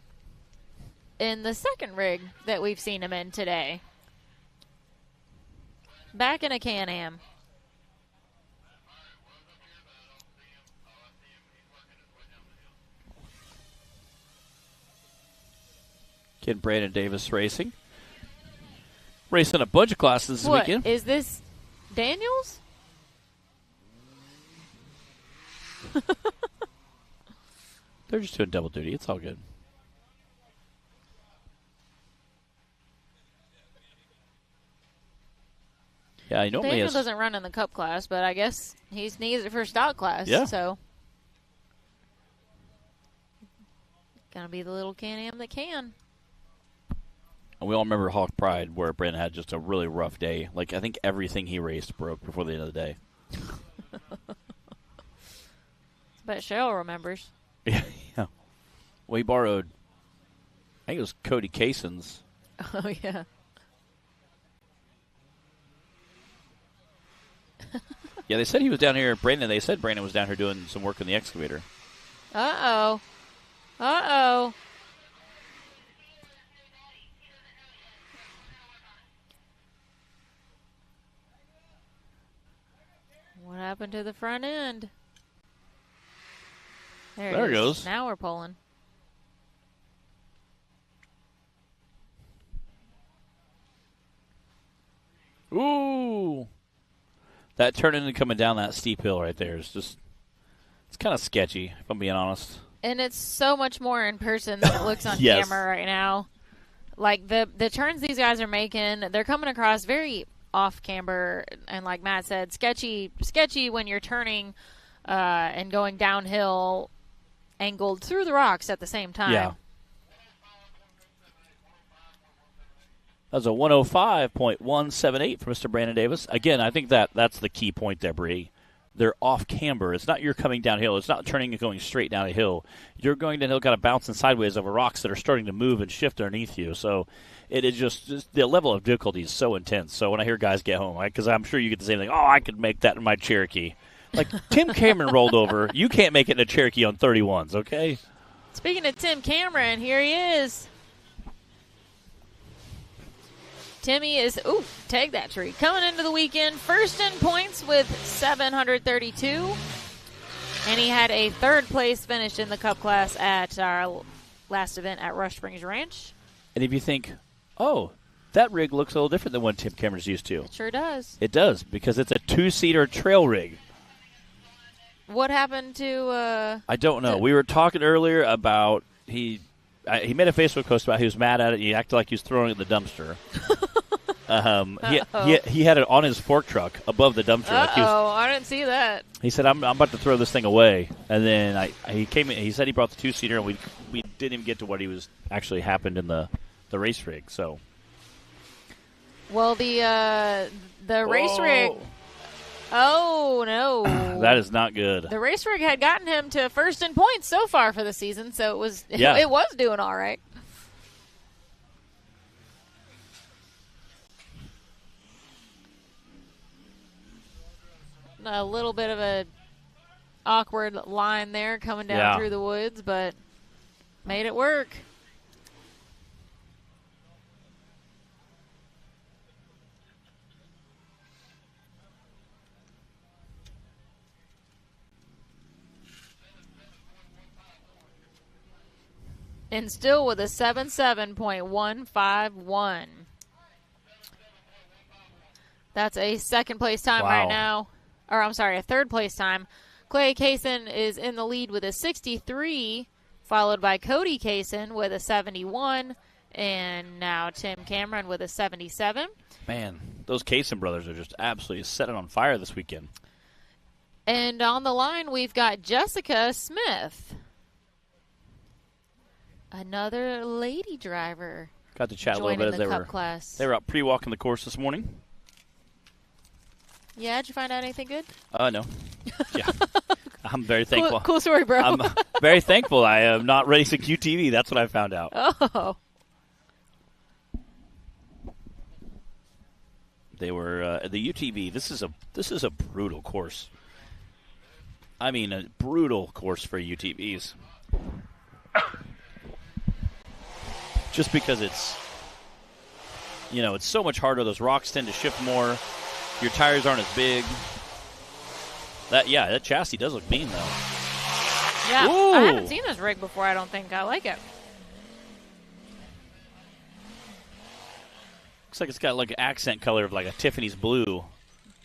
in the second rig that we've seen him in today. Back in a Can-Am. Again, Brandon Davis racing. Racing a bunch of classes this weekend. Is this Daniels? They're just doing double duty. It's all good. Yeah, he normally Daniel doesn't run in the Cup class, but I guess he needs it for stock class. Yeah. So, gonna be the little Can-Am that can. And we all remember Hawk Pride, where Brandon had just a really rough day. Like, I think everything he raced broke before the end of the day. But Cheryl remembers. Yeah. Well, he borrowed, I think it was Cody Kason's. Oh, yeah. Yeah, they said he was down here. They said Brandon was down here doing some work on the excavator. Uh-oh. Uh-oh. What happened to the front end? There it goes. Now we're pulling. Ooh. That turn into coming down that steep hill right there is just, it's kind of sketchy, if I'm being honest. And it's so much more in person than it looks on Yes. camera right now. Like, the turns these guys are making, they're coming across very off camber, and like Matt said, sketchy when you're turning and going downhill, angled through the rocks at the same time. Yeah. That was a 105.178 for Mr. Brandon Davis. Again, I think that's the key point there, Bree. They're off camber. It's not you're coming downhill. It's not turning and going straight down a hill. You're going downhill, kind of bouncing sideways over rocks that are starting to move and shift underneath you. So it is just the level of difficulty is so intense. So when I hear guys get home, because I'm sure you get the same thing, I could make that in my Cherokee. Like, Tim Cameron rolled over. You can't make it in a Cherokee on 31s, okay? Speaking of Tim Cameron, here he is. Timmy is, take that tree. Coming into the weekend, first in points with 732. And he had a third place finish in the Cup class at our last event at Rush Springs Ranch. And if you think, that rig looks a little different than what Tim Cameron's used to. It sure does. It does, because it's a two-seater trail rig. What happened to... I don't know. We were talking earlier about he made a Facebook post about he was mad at it. He acted like he was throwing it in the dumpster. He had it on his fork truck above the dumpster. I didn't see that. He said, I'm about to throw this thing away. And then he came in. He said he brought the two-seater, and we didn't even get to what he was actually happened in the race rig. So, well, the race rig. Oh, no. That is not good. The race rig had gotten him to first in points so far for the season, so it was doing all right. A little bit of a awkward line there coming down through the woods, but made it work. And still with a 77.151. That's a second place time right now. Or, I'm sorry, a third place time. Clay Kaysen is in the lead with a 63, followed by Cody Kaysen with a 71, and now Tim Cameron with a 77. Man, those Kaysen brothers are just absolutely setting on fire this weekend. And on the line, we've got Jessica Smith. Another lady driver. Got to chat a little bit as they were out pre-walking the course this morning. Yeah, did you find out anything good? No. Yeah. I'm very thankful. Cool story, bro. I'm very thankful I am not racing UTV. That's what I found out. Oh. They were the UTV. This is a brutal course. I mean, a brutal course for UTVs. Just because it's so much harder. Those rocks tend to shift more. Your tires aren't as big. That chassis does look mean, though. Yeah, Ooh. I haven't seen this rig before, I don't think. I like it. Looks like it's got like an accent color of like a Tiffany's blue.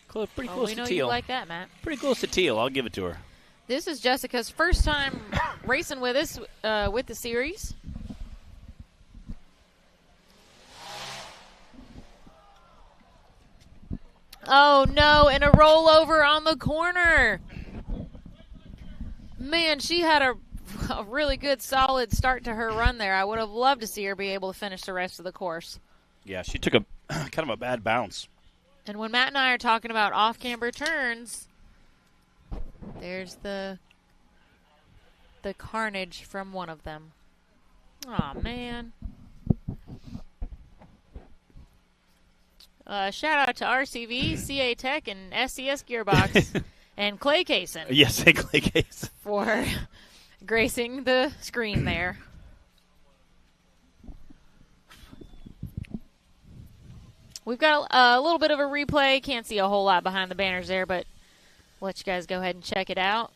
Pretty close we know to teal. You like that, Matt. Pretty close to teal. I'll give it to her. This is Jessica's first time racing with us with the series. Oh, no, and a rollover on the corner. Man, she had a really good, solid start to her run there. I would have loved to see her be able to finish the rest of the course. Yeah, she took a kind of a bad bounce. And when Matt and I are talking about off-camber turns, there's the carnage from one of them. Aw, man. Shout out to RCV, CA Tech, and SCS Gearbox, and Clay Cason. Yes, Clay Cason. For gracing the screen there. We've got a little bit of a replay. Can't see a whole lot behind the banners there, but we'll let you guys go ahead and check it out.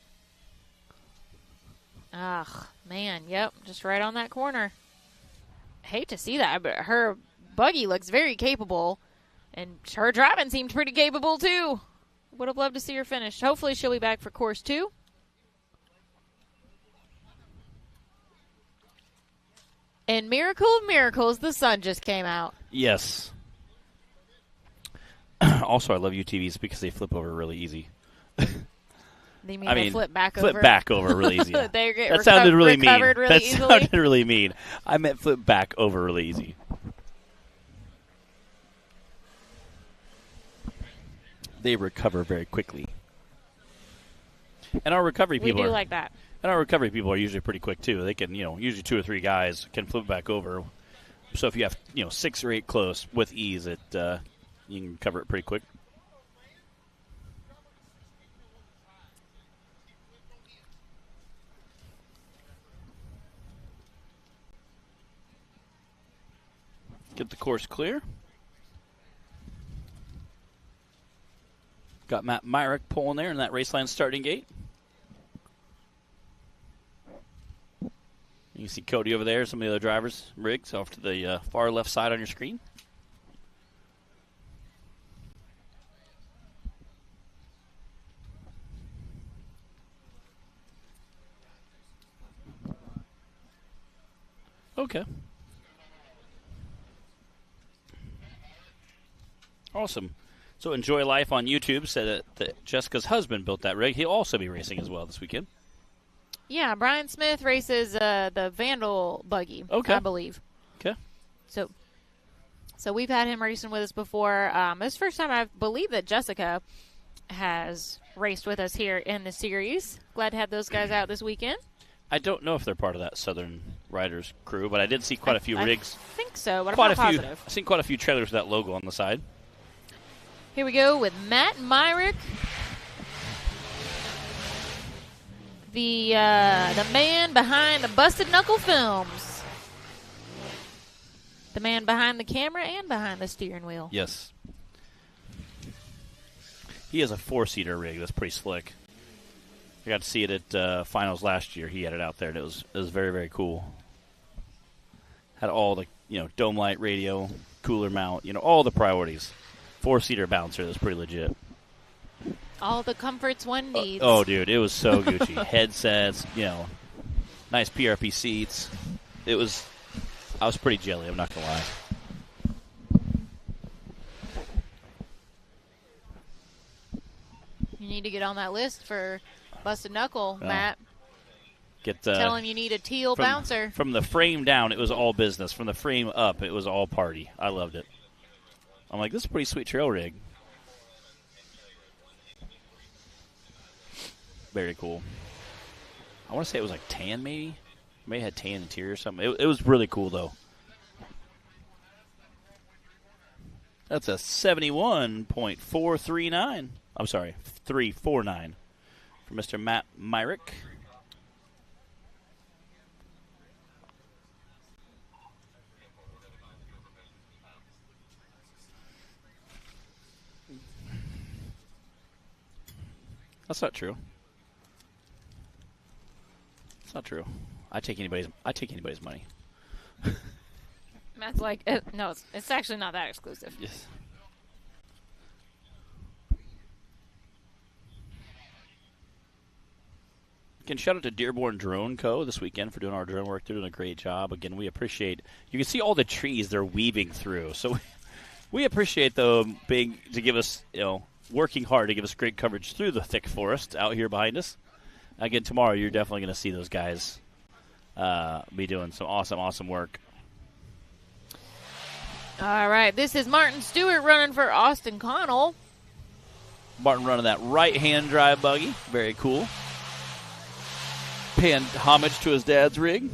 Ah, man, yep, just right on that corner. Hate to see that, but her buggy looks very capable. And her driving seemed pretty capable, too. Would have loved to see her finish. Hopefully she'll be back for course 2. And miracle of miracles, the sun just came out. Yes. Also, I love UTVs because they flip over really easy. You mean they flip back over? Flip back over really easy. That sounded really mean. Really that easily. Sounded really mean. I meant flip back over really easy. They recover very quickly. And our recovery people We do like that. And our recovery people are usually pretty quick too. They can, usually 2 or 3 guys can flip back over. So if you have, 6 or 8 close with ease, you can cover it pretty quick. Get the course clear. Got Matt Myrick pulling there in that raceline starting gate. You can see Cody over there, some of the other drivers' rigs off to the far left side on your screen. Okay. Awesome. So Enjoy Life on YouTube said that Jessica's husband built that rig. He'll also be racing as well this weekend. Yeah, Brian Smith races the Vandal buggy, I believe. Okay. So we've had him racing with us before. It's the first time I believe that Jessica has raced with us here in the series. Glad to have those guys out this weekend. I don't know if they're part of that Southern Riders crew, but I did see quite a few rigs. I think so, but I'm not positive. I've seen quite a few trailers with that logo on the side. Here we go with Matt Myrick, the man behind the Busted Knuckle Films, the man behind the camera and behind the steering wheel. Yes. He has a 4-seater rig that's pretty slick. I got to see it at finals last year. He had it out there, and it was very, very cool. Had all the dome light, radio, cooler mount, all the priorities. 4-seater bouncer. That's pretty legit. All the comforts one needs. Oh, dude, it was so Gucci. Headsets, nice PRP seats. I was pretty jelly, I'm not going to lie. You need to get on that list for Busted Knuckle, Matt. Tell him you need a teal bouncer. From the frame down, it was all business. From the frame up, it was all party. I loved it. I'm like, this is a pretty sweet trail rig. Very cool. I want to say it was like tan, maybe. Maybe it had tan interior or something. It was really cool, though. That's a 71.439. I'm sorry, 349 for Mr. Matt Myrick. That's not true. It's not true. I take anybody's money. Matt's like, no, it's actually not that exclusive. Yes. Again, shout out to Dearborn Drone Co. this weekend for doing our drone work. They're doing a great job. Again, we appreciate. You can see all the trees they're weaving through. So we appreciate them to give us, working hard to give us great coverage through the thick forest out here behind us. Again, tomorrow you're definitely going to see those guys be doing some awesome work. All right, this is Martin Stewart running for Austin Connell. Martin running that right-hand drive buggy. Very cool. Paying homage to his dad's rig.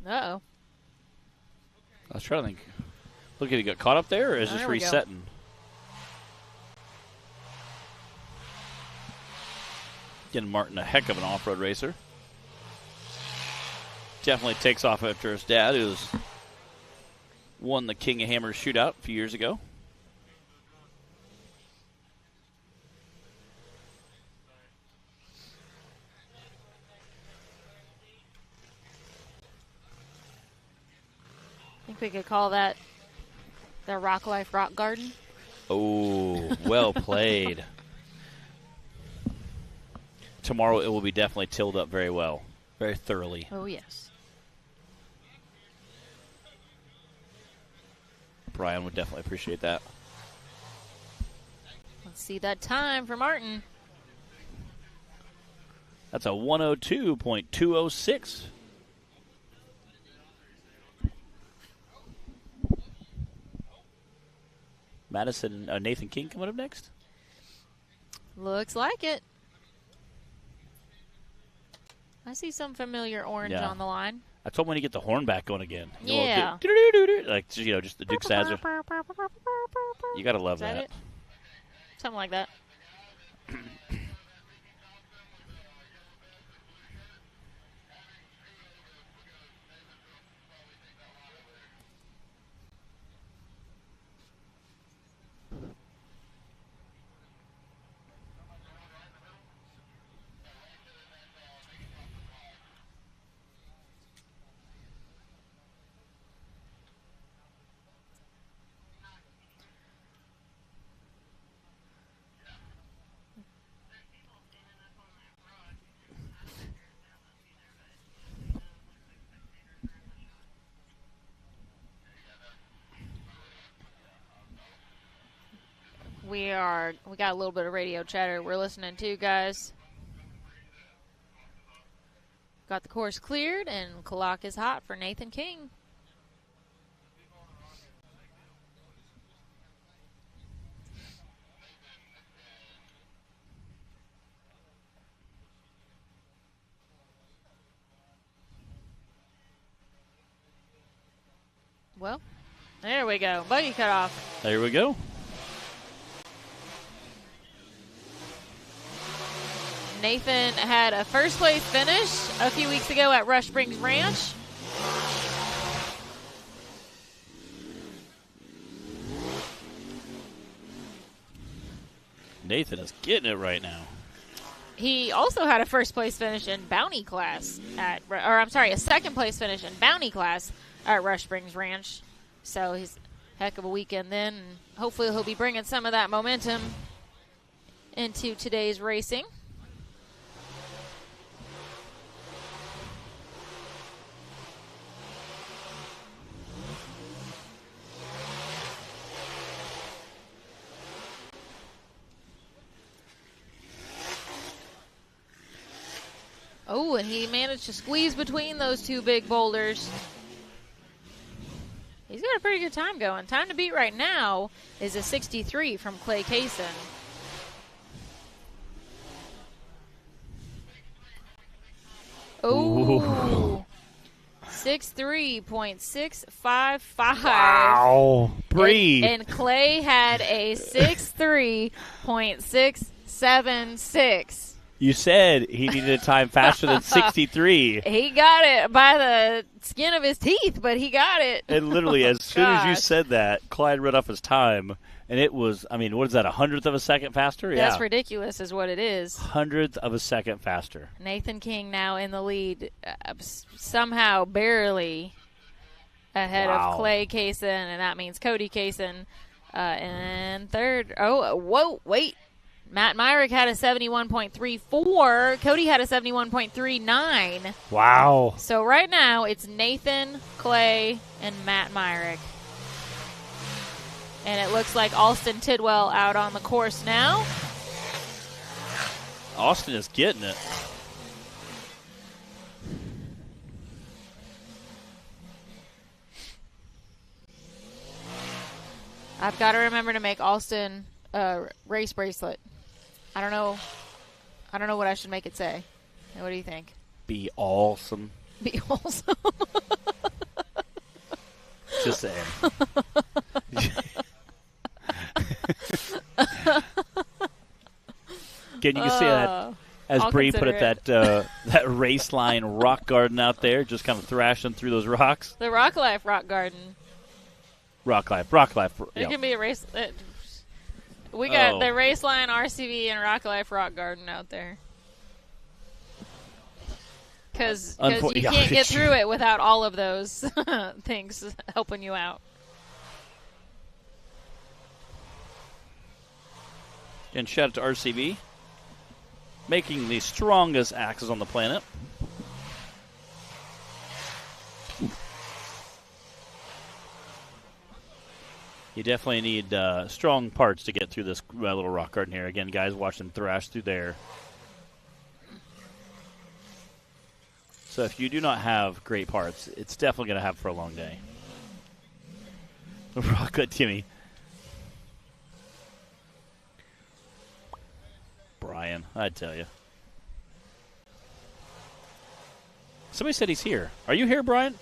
Uh-oh. I was trying to think. Look at he got caught up there, or is just resetting? Getting Martin a heck of an off-road racer. Definitely takes off after his dad, who's won the King of Hammers shootout a few years ago. I think we could call that the Rock Life Rock Garden. Oh, well played. Tomorrow it will be definitely tilled up very well, very thoroughly. Oh, yes. Brian would definitely appreciate that. Let's see that time for Martin. That's a 102.206. Madison, Nathan King coming up next? Looks like it. I see some familiar orange on the line. I told him when you get the horn back going again. Yeah. Like, just the Duke's Hazard. You got to love that. It? Something like that. We got a little bit of radio chatter we're listening to, guys. Got the course cleared, and clock is hot for Nathan King. Well, there we go. Buggy cut off. There we go. Nathan had a first place finish a few weeks ago at Rush Springs Ranch. Nathan is getting it right now. He also had a first place finish in Bounty class a second place finish in Bounty class at Rush Springs Ranch. So he's a heck of a weekend then, and hopefully he'll be bringing some of that momentum into today's racing. Oh, and he managed to squeeze between those two big boulders. got a pretty good time going. Time to beat right now is a 63 from Clay Kaysen. Oh, 63.655. Wow. Bree. And Clay had a 63.676. You said he needed a time faster than 63. He got it by the skin of his teeth, but he got it. And literally, as soon as you said that, Clyde read off his time, and it was, I mean, what is that, 100th of a second faster? That's ridiculous is what it is. 100th of a second faster. Nathan King now in the lead, somehow barely ahead of Clay Kaysen, and that means Cody Kaysen in third. Oh, whoa, wait. Matt Myrick had a 71.34. Cody had a 71.39. Wow. So right now it's Nathan, Clay, and Matt Myrick. And it looks like Alston Tidwell out on the course now. Austin is getting it. I've got to remember to make Alston a race bracelet. I don't know what I should make it say. What do you think? Be awesome. Be awesome. Just saying. Again, you can see that as Bree put it, that race line rock garden out there, just kind of thrashing through those rocks. The Rock Life Rock Garden. Rock Life. It can be a race. We got the Raceline, RCV, and Rock Life Rock Garden out there. Because you can't get through it without all of those things helping you out. And shout out to RCV, making the strongest axles on the planet. You definitely need strong parts to get through this little rock garden here. Again, guys, watch them thrash through there. So if you do not have great parts, it's definitely going to have for a long day. Rock good, Timmy. Brian, I tell you. Somebody said he's here. Are you here, Brian?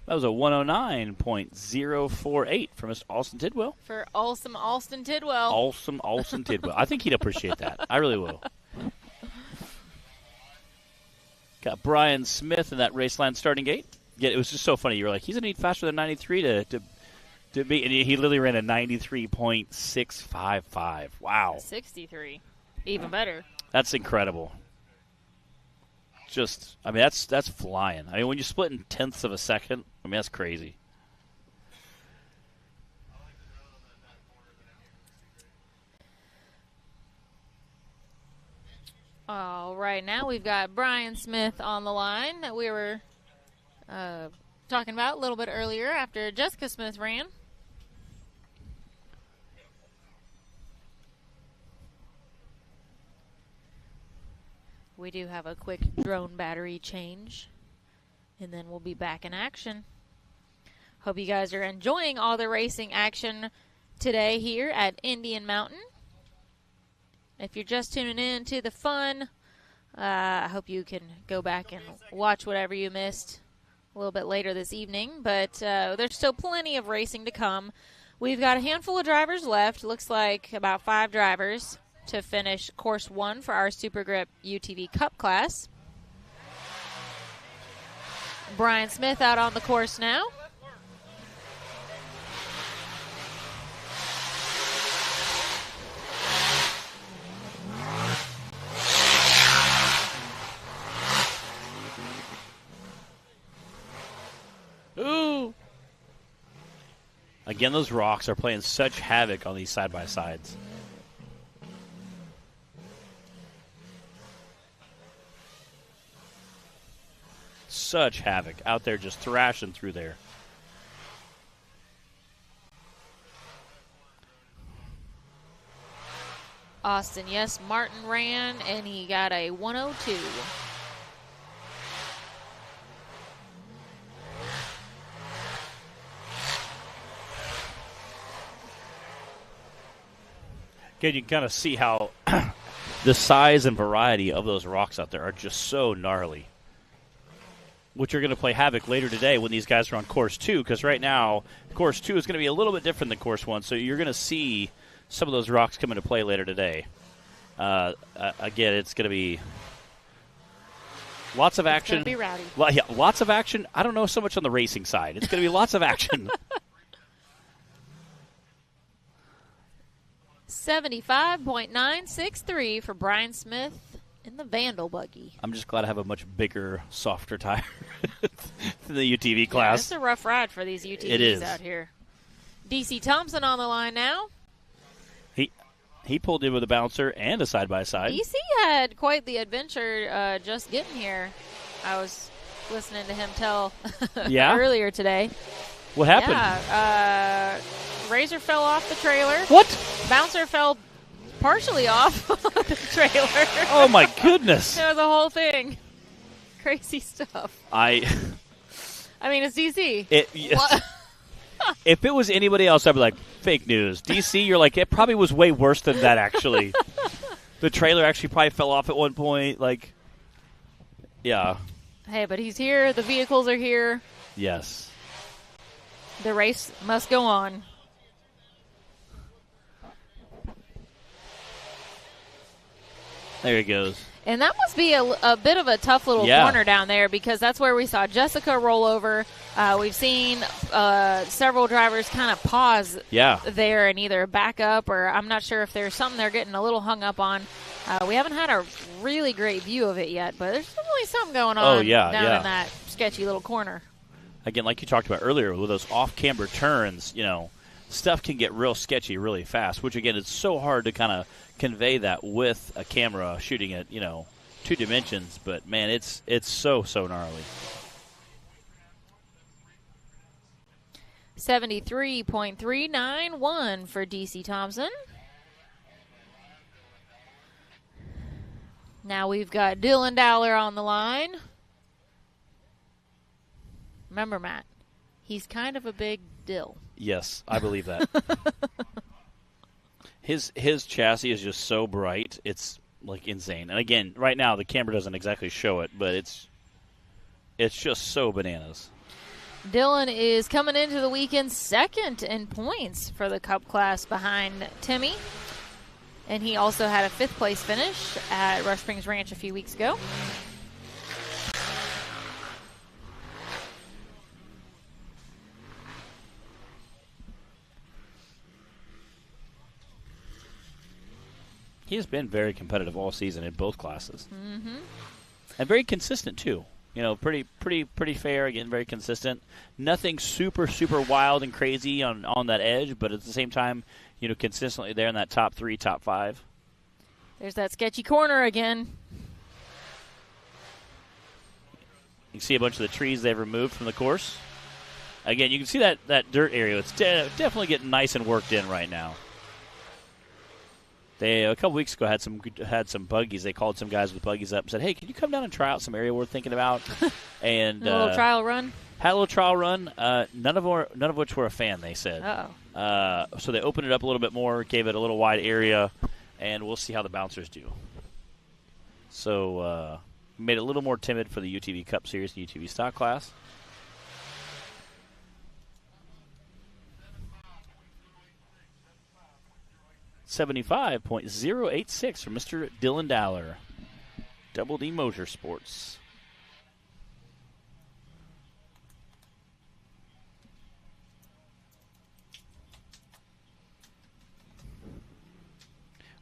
That was a 109.048 from Mr. Alston Tidwell. For awesome Alston Tidwell. Awesome Alston Tidwell. I think he'd appreciate that. I really will. Got Brian Smith in that Raceline starting gate. Yeah, it was just so funny. You were like, he's going to need faster than 93 to be. And he literally ran a 93.655. Wow. 63. Even better. That's incredible. Just, I mean, that's flying. I mean, when you split in tenths of a second, I mean, that's crazy. All right, now we've got Brian Smith on the line that we were talking about a little bit earlier after Jessica Smith ran. We do have a quick drone battery change, and then we'll be back in action. Hope you guys are enjoying all the racing action today here at Indian Mountain. If you're just tuning in to the fun, I hope you can go back and watch whatever you missed a little bit later this evening. But there's still plenty of racing to come. We've got a handful of drivers left. Looks like about 5 drivers to finish course 1 for our SuperGrip UTV Cup class. Brian Smith out on the course now. Ooh! Again, those rocks are playing such havoc on these side-by-sides. Such havoc out there, just thrashing through there. Austin, yes, Martin ran, and he got a 102. Again, you can kind of see how the size and variety of those rocks out there are just so gnarly, which are going to play havoc later today when these guys are on course 2, because right now course 2 is going to be a little bit different than course 1, so you're going to see some of those rocks come into play later today. Again, it's going to be lots of action. It's going to be rowdy. Yeah, lots of action. I don't know so much on the racing side. It's going to be lots of action. 75.963 for Brian Smith in the Vandal buggy. I'm just glad I have a much bigger, softer tire than the UTV class. It's a rough ride for these UTVs out here. DC Thompson on the line now. He pulled in with a bouncer and a side-by-side. DC had quite the adventure just getting here. I was listening to him tell earlier today. What happened? Yeah, Razor fell off the trailer. What? Bouncer fell partially off the trailer. Oh, my goodness. It was a whole thing. Crazy stuff. I mean, it's DC. If it was anybody else, I'd be like, fake news. DC, you're like, it probably was way worse than that, actually. The trailer actually probably fell off at one point. Like, yeah. Hey, but he's here. The vehicles are here. Yes. The race must go on. There he goes. And that must be a bit of a tough little corner down there, because that's where we saw Jessica roll over. We've seen several drivers kind of pause there and either back up, or I'm not sure if there's something they're getting a little hung up on. We haven't had a really great view of it yet, but there's definitely something going on down in that sketchy little corner. Again, like you talked about earlier, with those off-camber turns, stuff can get real sketchy really fast, which, again, it's so hard to kind of convey that with a camera shooting at, 2 dimensions. But, man, it's so gnarly. 73.391 for DC Thompson. Now we've got Dylan Dowler on the line. Remember, Matt, he's kind of a big dill. Yes, I believe that. His chassis is just so bright, it's like insane. And again, right now the camera doesn't exactly show it, but it's just so bananas. Dylan is coming into the weekend second in points for the Cup class behind Timmy. And he also had a 5th place finish at Rush Springs Ranch a few weeks ago. He has been very competitive all season in both classes. Mm-hmm. And very consistent, too. Pretty fair, again, very consistent. Nothing super, super wild and crazy on that edge, but at the same time, consistently there in that top 3, top 5. There's that sketchy corner again. You can see a bunch of the trees they've removed from the course. Again, you can see that dirt area. It's definitely getting nice and worked in right now. They a couple weeks ago had some buggies. They called some guys with buggies up and said, "Hey, can you come down and try out some area we're thinking about?" And a little trial run. Had a little trial run. None of which were a fan. They said. So they opened it up a little bit more, gave it a little wide area, and we'll see how the bouncers do. So made it a little more timid for the UTV Cup Series and UTV Stock class. .086 for Mr. Dylan Dowler. Double D Motorsports.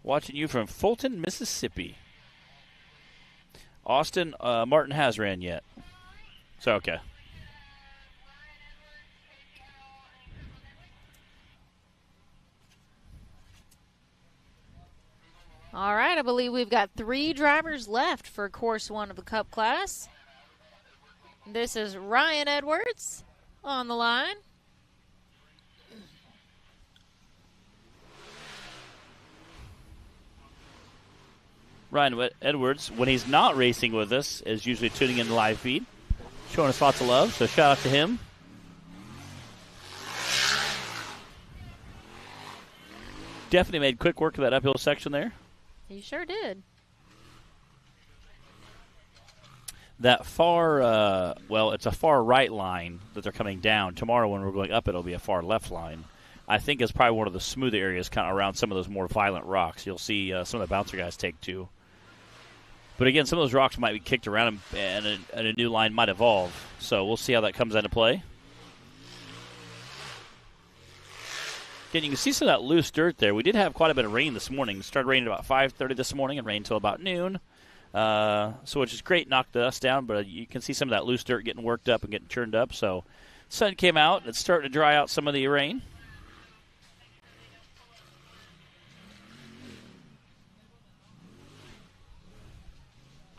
Watching you from Fulton, Mississippi. Austin, Martin has ran yet. So, okay. All right, I believe we've got 3 drivers left for Course 1 of the Cup class. This is Ryan Edwards on the line. Ryan Edwards, when he's not racing with us, is usually tuning in the live feed, showing us lots of love, so shout out to him. Definitely made quick work of that uphill section there. He sure did. That far, it's a far right line that they're coming down. Tomorrow when we're going up, it'll be a far left line. I think it's probably one of the smoother areas kind of around some of those more violent rocks. You'll see some of the bouncer guys take too. But again, some of those rocks might be kicked around and a new line might evolve. So we'll see how that comes into play. Again, you can see some of that loose dirt there. We did have quite a bit of rain this morning. It started raining about 5:30 this morning and rained until about noon. Which is great, knocked the dust down, but you can see some of that loose dirt getting worked up and getting churned up. So the sun came out. It's starting to dry out some of the rain.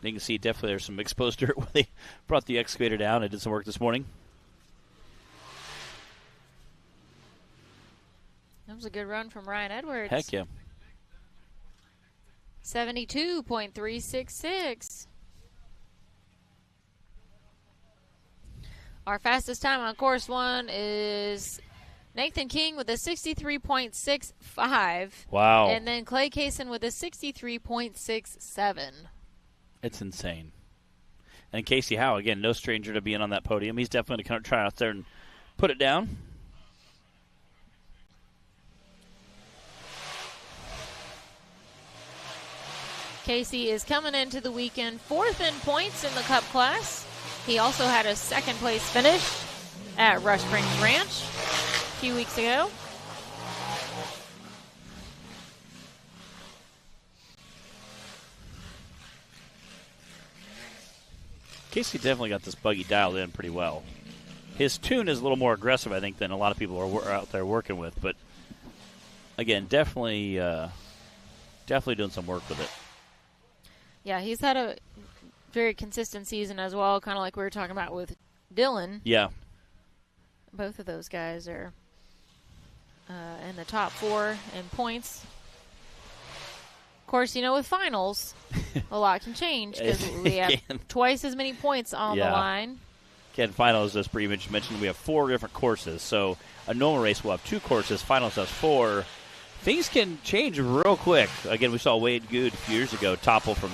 You can see definitely there's some exposed dirt where they brought the excavator down and did some work this morning. That was a good run from Ryan Edwards. Heck yeah. 72.366. Our fastest time on course 1 is Nathan King with a 63.65. Wow. And then Clay Kaysen with a 63.67. It's insane. And Casey Howe, again, no stranger to being on that podium. He's definitely going to try out there and put it down. Casey is coming into the weekend 4th in points in the Cup class. He also had a 2nd place finish at Rush Springs Ranch a few weeks ago. Casey definitely got this buggy dialed in pretty well. His tune is a little more aggressive, I think, than a lot of people are out there working with. But, again, definitely doing some work with it. Yeah, he's had a very consistent season as well, kind of like we were talking about with Dylan. Yeah. Both of those guys are in the top 4 in points. Of course, with finals, a lot can change because we have twice as many points on the line. Again, finals, as Bree mentioned, we have 4 different courses. So a normal race will have 2 courses. Finals has 4. Things can change real quick. Again, we saw Wade Good a few years ago topple from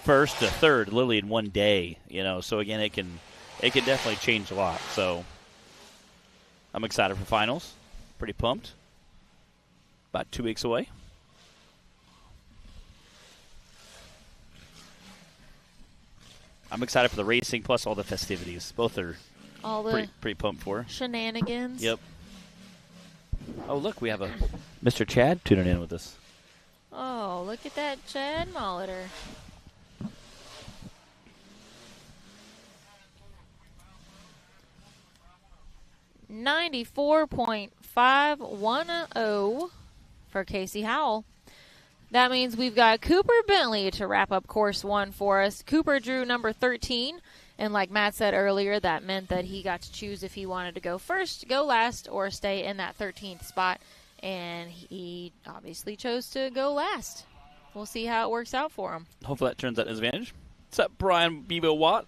1st to 3rd literally in one day. So again, it can definitely change a lot. So I'm excited for finals. Pretty pumped. About 2 weeks away. I'm excited for the racing plus all the festivities. Both are all the pretty pumped for. Shenanigans. Yep. Oh, look, we have a Mr. Chad tuning in with us. Oh, look at that Chad Molitor. $94.510 for Casey Howell. That means we've got Cooper Bentley to wrap up course 1 for us. Cooper drew number 13, and like Matt said earlier, that meant that he got to choose if he wanted to go first, go last, or stay in that 13th spot, and he obviously chose to go last. We'll see how it works out for him. Hopefully that turns out his advantage. What's up, Brian Bebo Watt?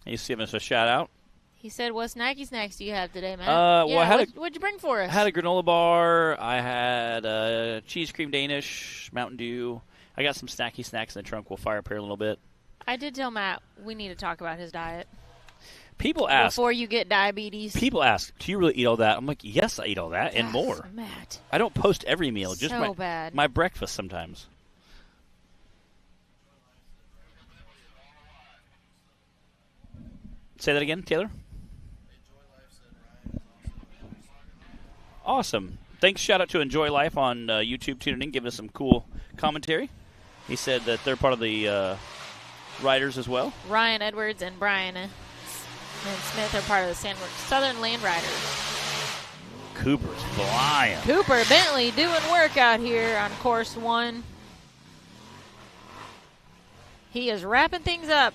He's giving us a shout-out. He said, what snacky snacks do you have today, Matt? What'd you bring for us? I had a granola bar. I had a cheese cream Danish, Mountain Dew. I got some snacky snacks in the trunk. We'll fire up here a little bit. I did tell Matt we need to talk about his diet. People ask. Before you get diabetes. People ask, do you really eat all that? I'm like, yes, I eat all that and more. Matt. I don't post every meal. Just bad. My breakfast sometimes. Say that again, Taylor? Awesome. Thanks. Shout out to Enjoy Life on YouTube tuning in, giving us some cool commentary. He said that they're part of the riders as well. Ryan Edwards and Brian Smith are part of the Southern Land Riders. Cooper's flying. Cooper Bentley doing work out here on course 1. He is wrapping things up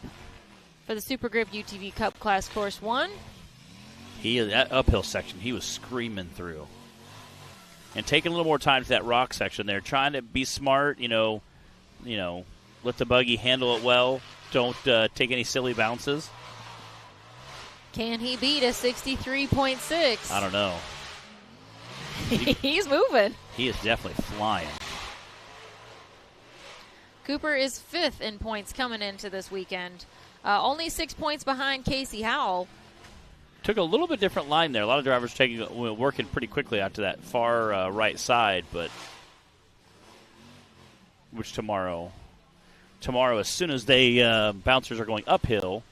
for the SuperGrip UTV Cup Class course 1. That uphill section, he was screaming through. And taking a little more time to that rock section there, trying to be smart, let the buggy handle it well. Don't take any silly bounces. Can he beat a 63.6? I don't know. He's moving. He is definitely flying. Cooper is 5th in points coming into this weekend. Only 6 points behind Casey Howell. Took a little bit different line there. A lot of drivers working pretty quickly out to that far right side, but which tomorrow, as soon as they bouncers are going uphill,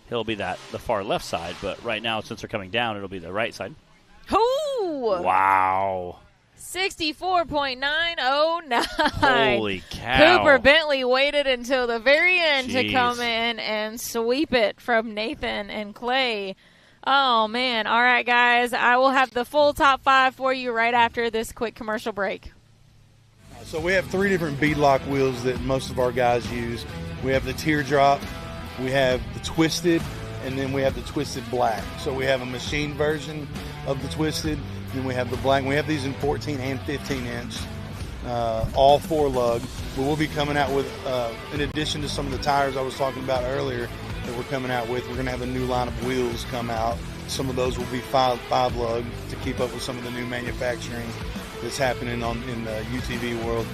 he'll be the far left side. But right now, since they're coming down, it'll be the right side. Ooh! Wow. 64.909. Holy cow. Cooper Bentley waited until the very end to come in and sweep it from Nathan and Clay. Oh, man. All right, guys. I will have the full top 5 for you right after this quick commercial break. So we have 3 different beadlock wheels that most of our guys use. We have the teardrop, we have the twisted, and then we have the twisted black. So we have a machine version of the twisted, then we have the black. We have these in 14 and 15 inch, all 4 lug. But we'll be coming out with, in addition to some of the tires I was talking about earlier that we're coming out with, we're going to have a new line of wheels come out. Some of those will be 5 lug to keep up with some of the new manufacturing that's happening in the UTV world.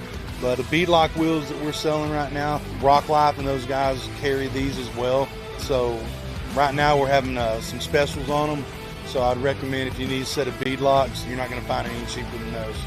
But the beadlock wheels that we're selling right now, Rock Life and those guys carry these as well. So right now we're having some specials on them. So I'd recommend if you need a set of beadlocks, you're not going to find any cheaper than those.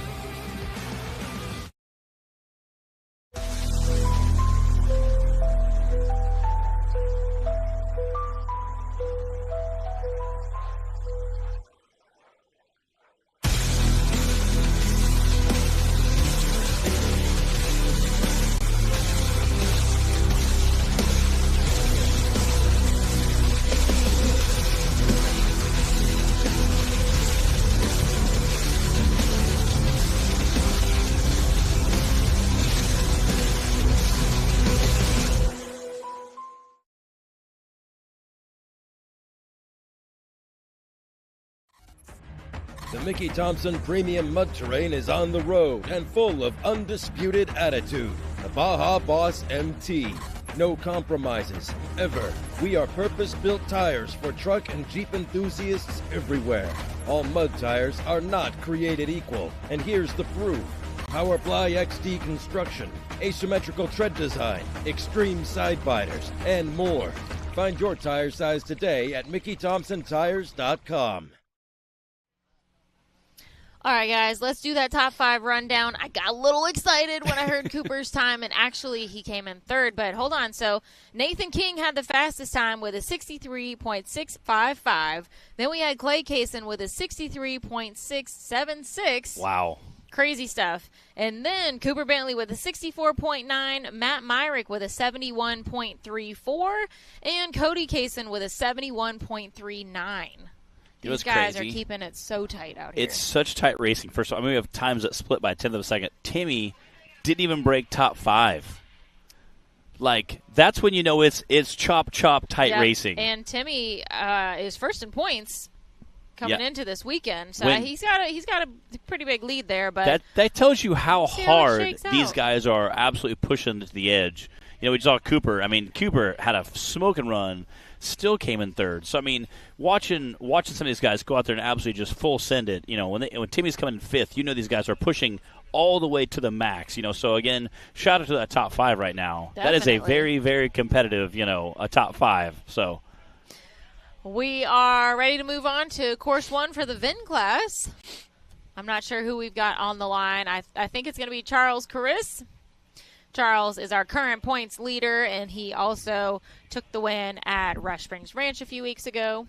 The Mickey Thompson Premium Mud Terrain is on the road and full of undisputed attitude. The Baja Boss MT. No compromises, ever. We are purpose-built tires for truck and Jeep enthusiasts everywhere. All mud tires are not created equal, and here's the proof. Powerfly XD construction, asymmetrical tread design, extreme side biters, and more. Find your tire size today at MickeyThompsonTires.com. All right, guys, let's do that top 5 rundown. I got a little excited when I heard Cooper's time, and actually he came in 3rd. But hold on. So Nathan King had the fastest time with a 63.655. Then we had Clay Kaysen with a 63.676. Wow. Crazy stuff. And then Cooper Bentley with a 64.9, Matt Myrick with a 71.34, and Cody Kaysen with a 71.39. These guys are keeping it so tight out here. It's such tight racing. First of all, I mean, we have times that split by a tenth of a second. Timmy didn't even break top 5. Like, that's when you know it's chop tight racing. And Timmy is first in points coming into this weekend, so he's got a pretty big lead there. But that tells you how hard these guys are absolutely pushing to the edge. You know, we saw Cooper. I mean, Cooper had a smoking run. Still came in 3rd. So I mean, watching some of these guys go out there and absolutely just full send it. You know, when Timmy's coming in 5th, you know these guys are pushing all the way to the max. You know, so again, shout out to that top 5 right now. Definitely. That is a very, very competitive. You know, a top 5. So we are ready to move on to course 1 for the VIN class. I'm not sure who we've got on the line. I think it's going to be Charles Caris. Charles is our current points leader, and he also took the win at Rush Springs Ranch a few weeks ago.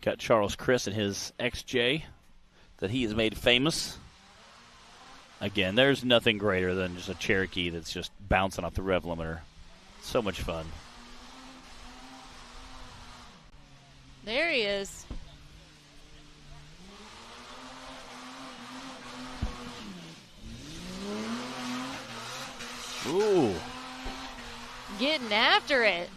Got Charles Chris and his XJ that he has made famous. Again, there's nothing greater than just a Cherokee that's just bouncing off the rev limiter. So much fun. There he is. Ooh. Getting after it.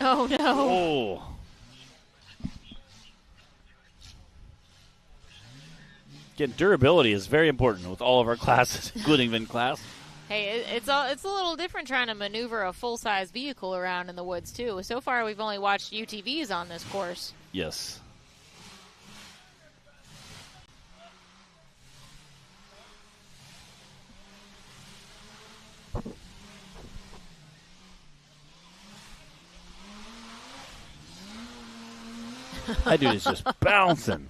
Oh, no. Oh. Again, durability is very important with all of our classes, including VIN class. Hey, it's a little different trying to maneuver a full-size vehicle around in the woods, too. So far, we've only watched UTVs on this course. Yes. That dude is just bouncing.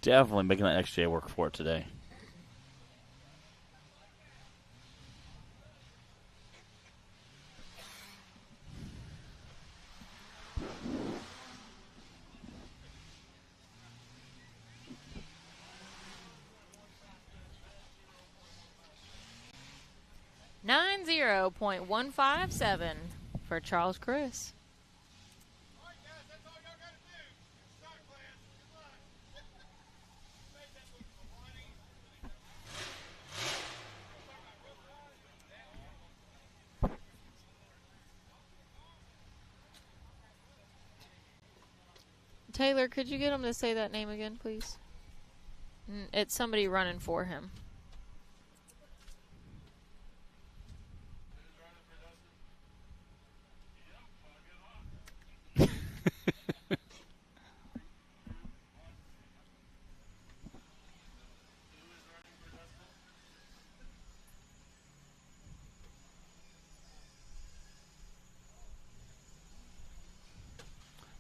Definitely making that XJ work for it today. .157 for Charles Chris. Taylor, could you get him to say that name again, please? It's somebody running for him.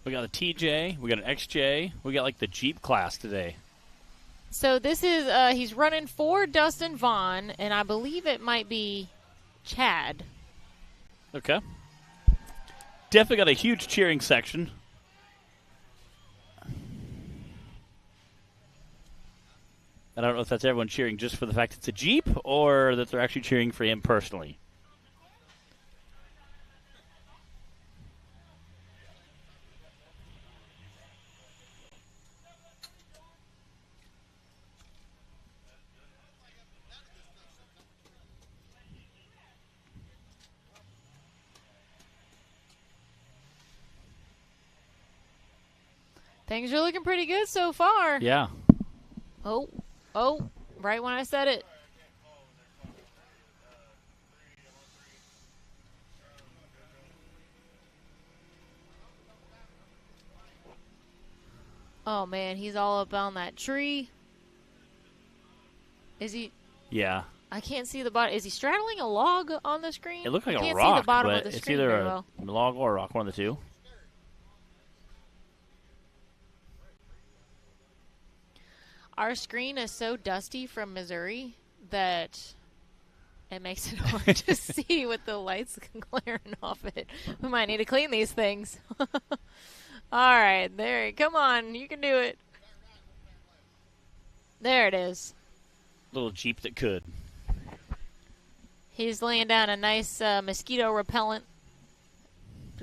We got a TJ, we got an XJ, we got like the Jeep class today. So this is, he's running for Dustin Vaughn, and I believe it might be Chad. Okay. Definitely got a huge cheering section. I don't know if that's everyone cheering just for the fact it's a Jeep or that they're actually cheering for him personally. Things are looking pretty good so far. Yeah. Oh, right when I said it. Oh, man, he's all up on that tree. Is he? Yeah. I can't see the bottom. Is he straddling a log on the screen? It looked like I a can't rock, see the bottom but of the it's screen either very a well. log or a rock, one of the two. Our screen is so dusty from Missouri that it makes it hard to see with the lights glaring off it. We might need to clean these things. All right, there. Come on, you can do it. There it is. Little Jeep that could. He's laying down a nice mosquito repellent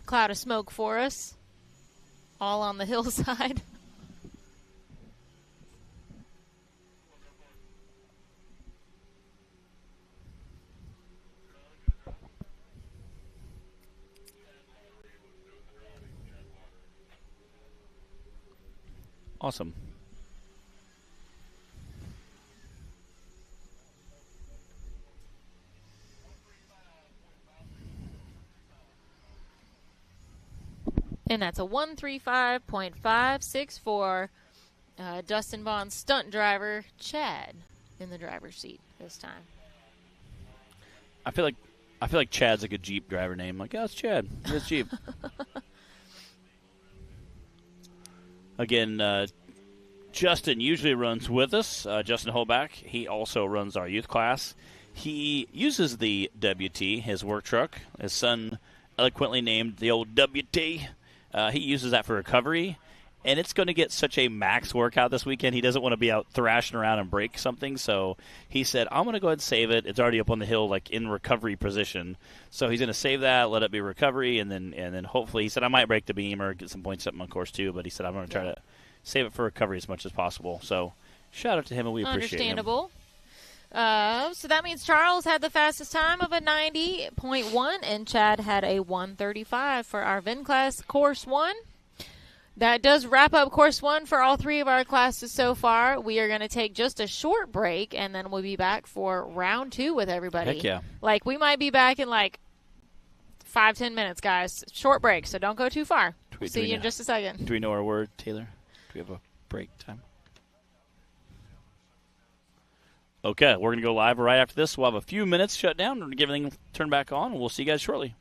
cloud of smoke for us, all on the hillside. Awesome. And that's a 135.564. Dustin Vaughn's stunt driver, Chad, in the driver's seat this time. I feel like Chad's a good Jeep driver name. Like, oh, it's Chad. It's Jeep. Again, Justin usually runs with us. Justin Holback. He also runs our youth class. He uses the WT, his work truck. His son eloquently named the old WT. He uses that for recovery, and it's going to get such a max workout this weekend. He doesn't want to be out thrashing around and break something, so he said, I'm going to go ahead and save it. It's already up on the hill, like in recovery position. So he's going to save that, let it be recovery, and then hopefully, he said, I might break the beam or get some points up on course too, but he said, I'm going to try to save it for recovery as much as possible. So Shout out to him, and we appreciate him. Understandable. So that means Charles had the fastest time of a 90.1, and Chad had a 1:35 for our VIN class Course 1. That does wrap up Course 1 for all 3 of our classes so far. We are going to take just a short break, and then we'll be back for round 2 with everybody. Heck yeah. Like, we might be back in, 5-10 minutes, guys. Short break, so don't go too far. We'll see you in just a second. Do we know our word, Taylor? Do we have a break time? Okay, we're going to go live right after this. We'll have a few minutes shut down and get everything turned back on, and we'll see you guys shortly.